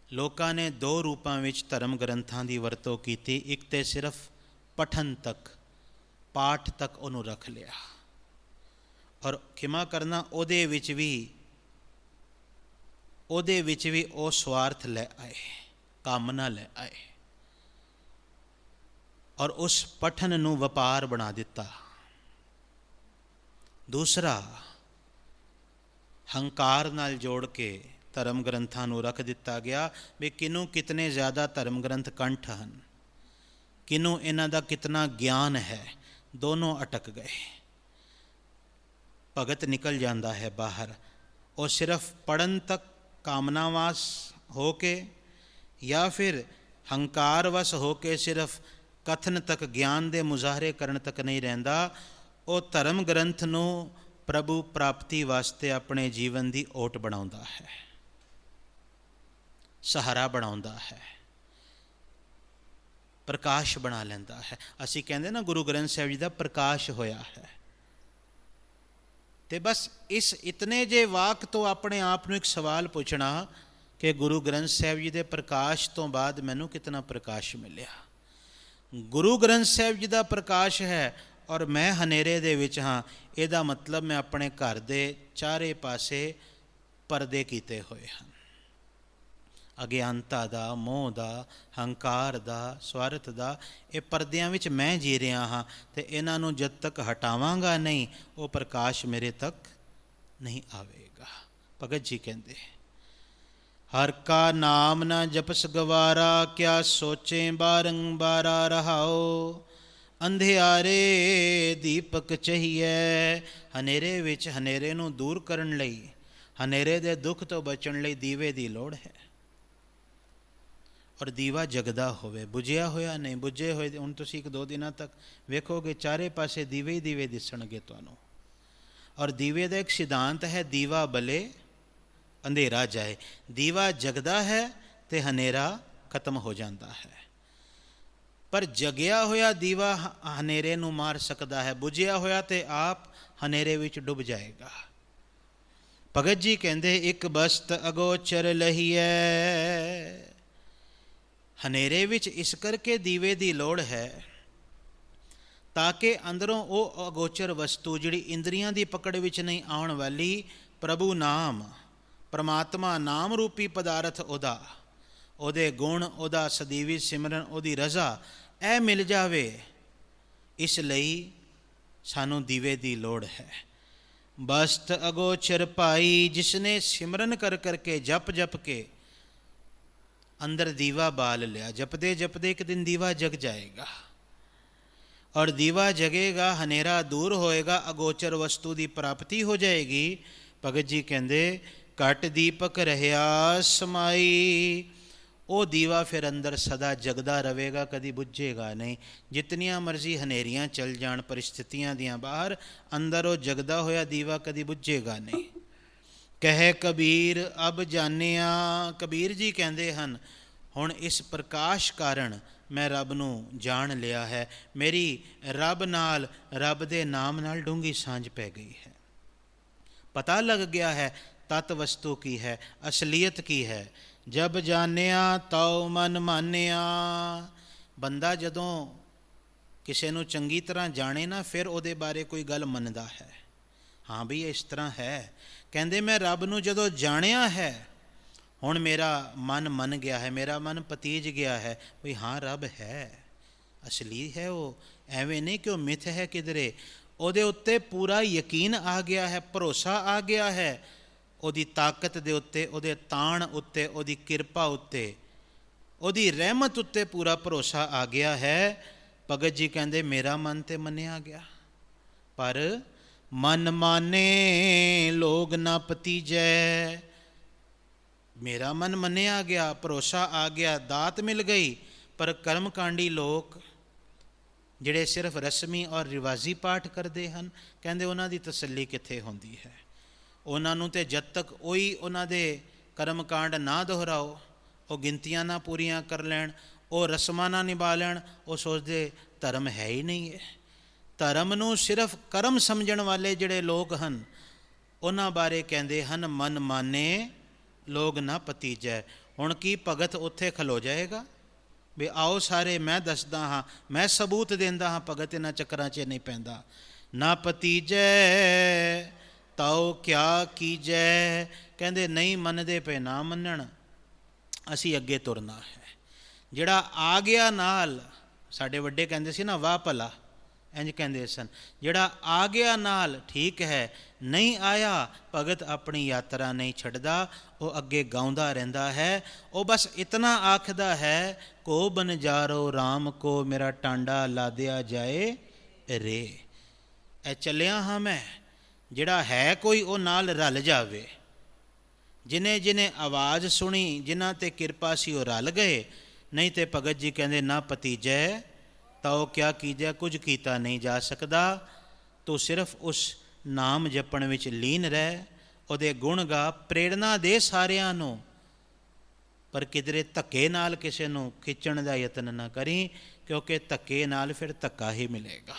ਲੋਕਾਂ ਨੇ 2 ਰੂਪਾਂ ਵਿੱਚ ਧਰਮ ਗ੍ਰੰਥਾਂ ਦੀ ਵਰਤੋਂ ਕੀਤੀ। ਇੱਕ ਤੇ ਸਿਰਫ ਪਠਨ ਤੱਕ, ਪਾਠ ਤੱਕ ਉਹਨੂੰ ਰੱਖ ਲਿਆ, ਔਰ ਖਿਮਾ ਕਰਨਾ, ਉਹਦੇ ਵਿੱਚ ਵੀ ਉਹ ਸਵਾਰਥ ਲੈ ਆਏ, ਕਾਮਨਾ ਲੈ ਆਏ, ਔਰ ਉਸ ਪਠਨ ਨੂੰ ਵਪਾਰ ਬਣਾ ਦਿੱਤਾ। ਦੂਸਰਾ, ਹੰਕਾਰ ਨਾਲ ਜੋੜ ਕੇ ਧਰਮ ਗ੍ਰੰਥਾਂ ਨੂੰ ਰੱਖ ਦਿੱਤਾ ਗਿਆ ਵੀ ਕਿਹਨੂੰ ਕਿਤਨੇ ਜ਼ਿਆਦਾ ਧਰਮ ਗ੍ਰੰਥ ਕੰਠ ਹਨ, ਕਿਹਨੂੰ ਇਹਨਾਂ ਦਾ ਕਿਤਨਾ ਗਿਆਨ ਹੈ। ਦੋਨੋਂ ਅਟਕ ਗਏ। ਭਗਤ ਨਿਕਲ ਜਾਂਦਾ ਹੈ ਬਾਹਰ, ਉਹ ਸਿਰਫ ਪੜ੍ਹਨ ਤੱਕ ਕਾਮਨਾਵਾਸ ਹੋ ਕੇ, ਜਾਂ ਫਿਰ ਹੰਕਾਰ ਵਸ ਹੋ ਕੇ ਸਿਰਫ ਕਥਨ ਤੱਕ, ਗਿਆਨ ਦੇ ਮੁਜ਼ਾਹਰੇ ਕਰਨ ਤੱਕ ਨਹੀਂ ਰਹਿੰਦਾ। ਉਹ ਧਰਮ ਗ੍ਰੰਥ ਨੂੰ ਪ੍ਰਭੂ ਪ੍ਰਾਪਤੀ ਵਾਸਤੇ ਆਪਣੇ ਜੀਵਨ ਦੀ ਓਟ ਬਣਾਉਂਦਾ ਹੈ, ਸਹਾਰਾ ਬਣਾਉਂਦਾ ਹੈ, ਪ੍ਰਕਾਸ਼ ਬਣਾ ਲੈਂਦਾ ਹੈ। ਅਸੀਂ ਕਹਿੰਦੇ ਨਾ ਗੁਰੂ ਗ੍ਰੰਥ ਸਾਹਿਬ ਜੀ ਦਾ ਪ੍ਰਕਾਸ਼ ਹੋਇਆ ਹੈ। ਤੇ ਬਸ ਇਸ ਇਤਨੇ ਜੇ ਵਾਕ ਤੋਂ ਆਪਣੇ ਆਪ ਨੂੰ ਇੱਕ ਸਵਾਲ ਪੁੱਛਣਾ ਕਿ ਗੁਰੂ ਗ੍ਰੰਥ ਸਾਹਿਬ ਜੀ ਦੇ ਪ੍ਰਕਾਸ਼ ਤੋਂ ਬਾਅਦ ਮੈਨੂੰ ਕਿਤਨਾ ਪ੍ਰਕਾਸ਼ ਮਿਲਿਆ। ਗੁਰੂ ਗ੍ਰੰਥ ਸਾਹਿਬ ਜੀ ਦਾ ਪ੍ਰਕਾਸ਼ ਹੈ ਔਰ ਮੈਂ ਹਨੇਰੇ ਦੇ ਵਿੱਚ ਹਾਂ, ਇਹਦਾ ਮਤਲਬ ਮੈਂ ਆਪਣੇ ਘਰ ਦੇ ਚਾਰੇ ਪਾਸੇ ਪਰਦੇ ਕੀਤੇ ਹੋਏ ਹਨ। ਅਗਿਆਨਤਾ ਦਾ, ਮੋਹ ਦਾ, ਹੰਕਾਰ ਦਾ, ਸਵਾਰਥ ਦਾ, ਇਹ ਪਰਦਿਆਂ ਵਿੱਚ ਮੈਂ ਜੀ ਰਿਹਾ ਹਾਂ। ਅਤੇ ਇਹਨਾਂ ਨੂੰ ਜਦ ਤੱਕ ਹਟਾਵਾਂਗਾ ਨਹੀਂ, ਉਹ ਪ੍ਰਕਾਸ਼ ਮੇਰੇ ਤੱਕ ਨਹੀਂ ਆਵੇਗਾ। ਭਗਤ ਜੀ ਕਹਿੰਦੇ, ਹਰ ਕਾ ਨਾਮ ਨਾ ਜਪਸ ਗਵਾਰਾ, ਕਿਆ ਸੋਚੇ ਬਾਰੰਬਾਰਾ ਰਹਾਓ। ਅੰਧਿਆਰੇ ਦੀਪਕ ਚਾਹੀਏ। ਹਨੇਰੇ ਵਿੱਚ ਹਨੇਰੇ ਨੂੰ ਦੂਰ ਕਰਨ ਲਈ, ਹਨੇਰੇ ਦੇ ਦੁੱਖ ਤੋਂ ਬਚਣ ਲਈ ਦੀਵੇ ਦੀ ਲੋੜ ਹੈ। ਔਰ ਦੀਵਾ ਜਗਦਾ ਹੋਵੇ, ਬੁਝਿਆ ਹੋਇਆ ਨਹੀਂ। ਬੁਝੇ ਹੋਏ ਹੁਣ ਤੁਸੀਂ 1-2 ਦਿਨਾਂ ਤੱਕ ਵੇਖੋਗੇ ਚਾਰੇ ਪਾਸੇ ਦੀਵੇ ਹੀ ਦੀਵੇ ਦਿਸਣਗੇ ਤੁਹਾਨੂੰ। ਔਰ ਦੀਵੇ ਦਾ ਇੱਕ ਸਿਧਾਂਤ ਹੈ, ਦੀਵਾ ਬਲੇ ਅੰਧੇਰਾ ਜਾਏ। ਦੀਵਾ ਜਗਦਾ ਹੈ ਤੇ ਹਨੇਰਾ ਖਤਮ ਹੋ ਜਾਂਦਾ ਹੈ। ਪਰ ਜਗਿਆ ਹੋਇਆ ਦੀਵਾ ਹਨੇਰੇ ਨੂੰ ਮਾਰ ਸਕਦਾ ਹੈ, ਬੁਝਿਆ ਹੋਇਆ ਤੇ ਆਪ ਹਨੇਰੇ ਵਿੱਚ ਡੁੱਬ ਜਾਏਗਾ। ਭਗਤ ਜੀ ਕਹਿੰਦੇ, ਇੱਕ ਬਸਤ ਅਗੋਚਰ ਲਹੀਐ। ਹਨੇਰੇ ਵਿੱਚ ਇਸ ਕਰਕੇ ਦੀਵੇ ਦੀ ਲੋੜ ਹੈ ਤਾਂ ਕਿ ਅੰਦਰੋਂ ਉਹ ਅਗੋਚਰ ਵਸਤੂ ਜਿਹੜੀ ਇੰਦਰੀਆਂ ਦੀ ਪਕੜ ਵਿੱਚ ਨਹੀਂ ਆਉਣ ਵਾਲੀ, ਪ੍ਰਭੂ ਨਾਮ, ਪਰਮਾਤਮਾ ਨਾਮ ਰੂਪੀ ਪਦਾਰਥ, ਉਹਦੇ ਗੁਣ, ਉਹਦਾ ਸਦੀਵੀ ਸਿਮਰਨ, ਉਹਦੀ ਰਜ਼ਾ, ਇਹ ਮਿਲ ਜਾਵੇ। ਇਸ ਲਈ ਸਾਨੂੰ ਦੀਵੇ ਦੀ ਲੋੜ ਹੈ। ਬਸਤ ਅਗੋਚਰ ਭਾਈ, ਜਿਸਨੇ ਸਿਮਰਨ ਕਰ ਕਰਕੇ, ਜਪ ਜਪ ਕੇ ਅੰਦਰ ਦੀਵਾ ਬਾਲ ਲਿਆ। ਜਪਦੇ ਜਪਦੇ ਇੱਕ ਦਿਨ ਦੀਵਾ ਜਗ ਜਾਏਗਾ ਔਰ ਦੀਵਾ ਜਗੇਗਾ, ਹਨੇਰਾ ਦੂਰ ਹੋਏਗਾ, ਅਗੋਚਰ ਵਸਤੂ ਦੀ ਪ੍ਰਾਪਤੀ ਹੋ ਜਾਏਗੀ। ਭਗਤ ਜੀ ਕਹਿੰਦੇ, ਘਟ ਦੀਪਕ ਰਹਿਆ ਸਮਾਈ। ਉਹ ਦੀਵਾ ਫਿਰ ਅੰਦਰ ਸਦਾ ਜਗਦਾ ਰਹੇਗਾ, ਕਦੀ ਬੁੱਝੇਗਾ ਨਹੀਂ। ਜਿਤਨੀਆਂ ਮਰਜ਼ੀ ਹਨੇਰੀਆਂ ਚੱਲ ਜਾਣ ਪਰਿਸਥਿਤੀਆਂ ਦੀਆਂ ਬਾਹਰ, ਅੰਦਰ ਉਹ ਜਗਦਾ ਹੋਇਆ ਦੀਵਾ ਕਦੀ ਬੁੱਝੇਗਾ ਨਹੀਂ। ਕਹੇ ਕਬੀਰ ਅਬ ਜਾਣਿਆ। ਕਬੀਰ ਜੀ ਕਹਿੰਦੇ ਹਨ, ਹੁਣ ਇਸ ਪ੍ਰਕਾਸ਼ ਕਾਰਨ ਮੈਂ ਰੱਬ ਨੂੰ ਜਾਣ ਲਿਆ ਹੈ। ਮੇਰੀ ਰੱਬ ਨਾਲ, ਰੱਬ ਦੇ ਨਾਮ ਨਾਲ ਡੂੰਘੀ ਸਾਂਝ ਪੈ ਗਈ ਹੈ। ਪਤਾ ਲੱਗ ਗਿਆ ਹੈ ਤਤ ਵਸਤੂ ਕੀ ਹੈ, ਅਸਲੀਅਤ ਕੀ ਹੈ। ਜਬ ਜਾਣਿਆ ਤਉ ਮਨ ਮਾਨਿਆ। ਬੰਦਾ ਜਦੋਂ ਕਿਸੇ ਨੂੰ ਚੰਗੀ ਤਰ੍ਹਾਂ ਜਾਣੇ ਨਾ, ਫਿਰ ਉਹਦੇ ਬਾਰੇ ਕੋਈ ਗੱਲ ਮੰਨਦਾ ਹੈ। ਹਾਂ ਬਈ ਇਸ ਤਰ੍ਹਾਂ ਹੈ। ਕਹਿੰਦੇ ਮੈਂ ਰੱਬ ਨੂੰ ਜਦੋਂ ਜਾਣਿਆ ਹੈ, ਹੁਣ ਮੇਰਾ ਮਨ ਮੰਨ ਗਿਆ ਹੈ, ਮੇਰਾ ਮਨ ਪਤੀਜ ਗਿਆ ਹੈ ਵੀ ਹਾਂ ਰੱਬ ਹੈ, ਅਸਲੀ ਹੈ ਉਹ, ਐਵੇਂ ਨਹੀਂ ਕਿ ਉਹ ਮਿੱਥ ਹੈ ਕਿਧਰੇ। ਉਹਦੇ ਉੱਤੇ ਪੂਰਾ ਯਕੀਨ ਆ ਗਿਆ ਹੈ, ਭਰੋਸਾ ਆ ਗਿਆ ਹੈ ਉਹਦੀ ਤਾਕਤ ਦੇ ਉੱਤੇ, ਉਹਦੇ ਤਾਣ ਉੱਤੇ, ਉਹਦੀ ਕਿਰਪਾ ਉੱਤੇ, ਉਹਦੀ ਰਹਿਮਤ ਉੱਤੇ ਪੂਰਾ ਭਰੋਸਾ ਆ ਗਿਆ ਹੈ। ਭਗਤ ਜੀ ਕਹਿੰਦੇ ਮੇਰਾ ਮਨ ਤੇ ਮੰਨਿਆ ਗਿਆ, ਪਰ ਮਨ ਮਾਨੇ ਲੋਗ ਨਾ ਪਤੀਜੈ। ਮੇਰਾ ਮਨ ਮੰਨਿਆ ਗਿਆ, ਭਰੋਸਾ ਆ ਗਿਆ, ਦਾਤ ਮਿਲ ਗਈ, ਪਰ ਕਰਮਕਾਂਡੀ ਲੋਕ ਜਿਹੜੇ ਸਿਰਫ ਰਸਮੀ ਔਰ ਰਿਵਾਜ਼ੀ ਪਾਠ ਕਰਦੇ ਹਨ, ਕਹਿੰਦੇ ਉਹਨਾਂ ਦੀ ਤਸੱਲੀ ਕਿੱਥੇ ਹੁੰਦੀ ਹੈ। ਉਹਨਾਂ ਨੂੰ ਤੇ ਜਦ ਤੱਕ ਉਹੀ ਉਹਨਾਂ ਦੇ ਕਰਮਕਾਂਡ ਨਾ ਦੁਹਰਾਓ, ਉਹ ਗਿਣਤੀਆਂ ਨਾ ਪੂਰੀਆਂ ਕਰ ਲੈਣ, ਉਹ ਰਸਮਾਂ ਨਾ ਨਿਭਾ ਲੈਣ, ਉਹ ਸੋਚਦੇ ਧਰਮ ਹੈ ਹੀ ਨਹੀਂ ਹੈ। ਧਰਮ ਨੂੰ ਸਿਰਫ ਕਰਮ ਸਮਝਣ ਵਾਲੇ ਜਿਹੜੇ ਲੋਕ ਹਨ, ਉਹਨਾਂ ਬਾਰੇ ਕਹਿੰਦੇ ਹਨ ਮਨ ਮਾਨੇ ਲੋਗ ਨਾ ਪਤੀਜੈ। ਹੁਣ ਕੀ ਭਗਤ ਉੱਥੇ ਖਲੋ ਜਾਏਗਾ ਵੀ ਆਓ ਸਾਰੇ, ਮੈਂ ਦੱਸਦਾ ਹਾਂ, ਮੈਂ ਸਬੂਤ ਦਿੰਦਾ ਹਾਂ, ਭਗਤ ਇਹਨਾਂ ਚੱਕਰਾਂ 'ਚ ਨਹੀਂ ਪੈਂਦਾ। ਨਾ ਪਤੀਜੈ ਤਾਓ ਕਿਆ ਕੀਜੈ। ਕਹਿੰਦੇ ਨਹੀਂ ਮੰਨਦੇ ਪਏ, ਨਾ ਮੰਨਣ, ਅਸੀਂ ਅੱਗੇ ਤੁਰਨਾ ਹੈ। ਜਿਹੜਾ ਆ ਗਿਆ ਨਾਲ, ਸਾਡੇ ਵੱਡੇ ਕਹਿੰਦੇ ਸੀ ਨਾ ਵਾਹ ਭਲਾ, ਇੰਝ ਕਹਿੰਦੇ ਸਨ, ਜਿਹੜਾ ਆ ਗਿਆ ਨਾਲ ਠੀਕ ਹੈ, ਨਹੀਂ ਆਇਆ ਭਗਤ ਆਪਣੀ ਯਾਤਰਾ ਨਹੀਂ ਛੱਡਦਾ, ਉਹ ਅੱਗੇ ਗਾਉਂਦਾ ਰਹਿੰਦਾ ਹੈ। ਉਹ ਬਸ ਇਤਨਾ ਆਖਦਾ ਹੈ, ਕੋ ਬਨਜਾਰੋ ਰਾਮ ਕੋ ਮੇਰਾ ਟਾਂਡਾ ਲਾਦਿਆ ਜਾਏ ਰੇ। ਇਹ ਚੱਲਿਆ ਹਾਂ ਮੈਂ, ਜਿਹੜਾ ਹੈ ਕੋਈ ਉਹ ਨਾਲ ਰਲ ਜਾਵੇ। ਜਿਨੇ ਜਿਨੇ ਆਵਾਜ਼ ਸੁਣੀ, ਜਿਨ੍ਹਾਂ 'ਤੇ ਕਿਰਪਾ ਸੀ ਉਹ ਰਲ ਗਏ, ਨਹੀਂ ਤੇ ਭਗਤ ਜੀ ਕਹਿੰਦੇ ਨਾ ਪਤੀਜੈ ਤਾਓ ਕਿਆ ਕੀਜੈ, ਕੁਝ ਕੀਤਾ ਨਹੀਂ ਜਾ ਸਕਦਾ। ਤੂੰ ਸਿਰਫ ਉਸ ਨਾਮ ਜਪਣ ਵਿੱਚ ਲੀਨ ਰਹਿ, ਉਹਦੇ ਗੁਣ ਗਾ, ਪ੍ਰੇਰਣਾ ਦੇ ਸਾਰਿਆਂ ਨੂੰ, ਪਰ ਕਿਧਰੇ ਧੱਕੇ ਨਾਲ ਕਿਸੇ ਨੂੰ ਖਿੱਚਣ ਦਾ ਯਤਨ ਨਾ ਕਰੀ, ਕਿਉਂਕਿ ਧੱਕੇ ਨਾਲ ਫਿਰ ਧੱਕਾ ਹੀ ਮਿਲੇਗਾ।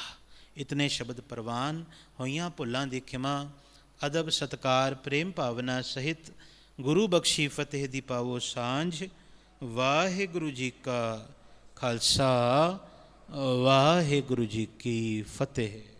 ਇਤਨੇ ਸ਼ਬਦ ਪ੍ਰਵਾਨ। ਹੋਈਆਂ ਭੁੱਲਾਂ ਦੀ ਖਿਮਾ, ਅਦਬ ਸਤਕਾਰ ਪ੍ਰੇਮ ਭਾਵਨਾ ਸਹਿਤ ਗੁਰੂ ਬਖਸ਼ੀ ਫਤਿਹ ਦੀ ਪਾਵੋ ਸਾਂਝ। ਵਾਹਿਗੁਰੂ ਜੀ ਕਾ ਖਾਲਸਾ, ਵਾਹਿਗੁਰੂ ਜੀ ਕੀ ਫਤਿਹ।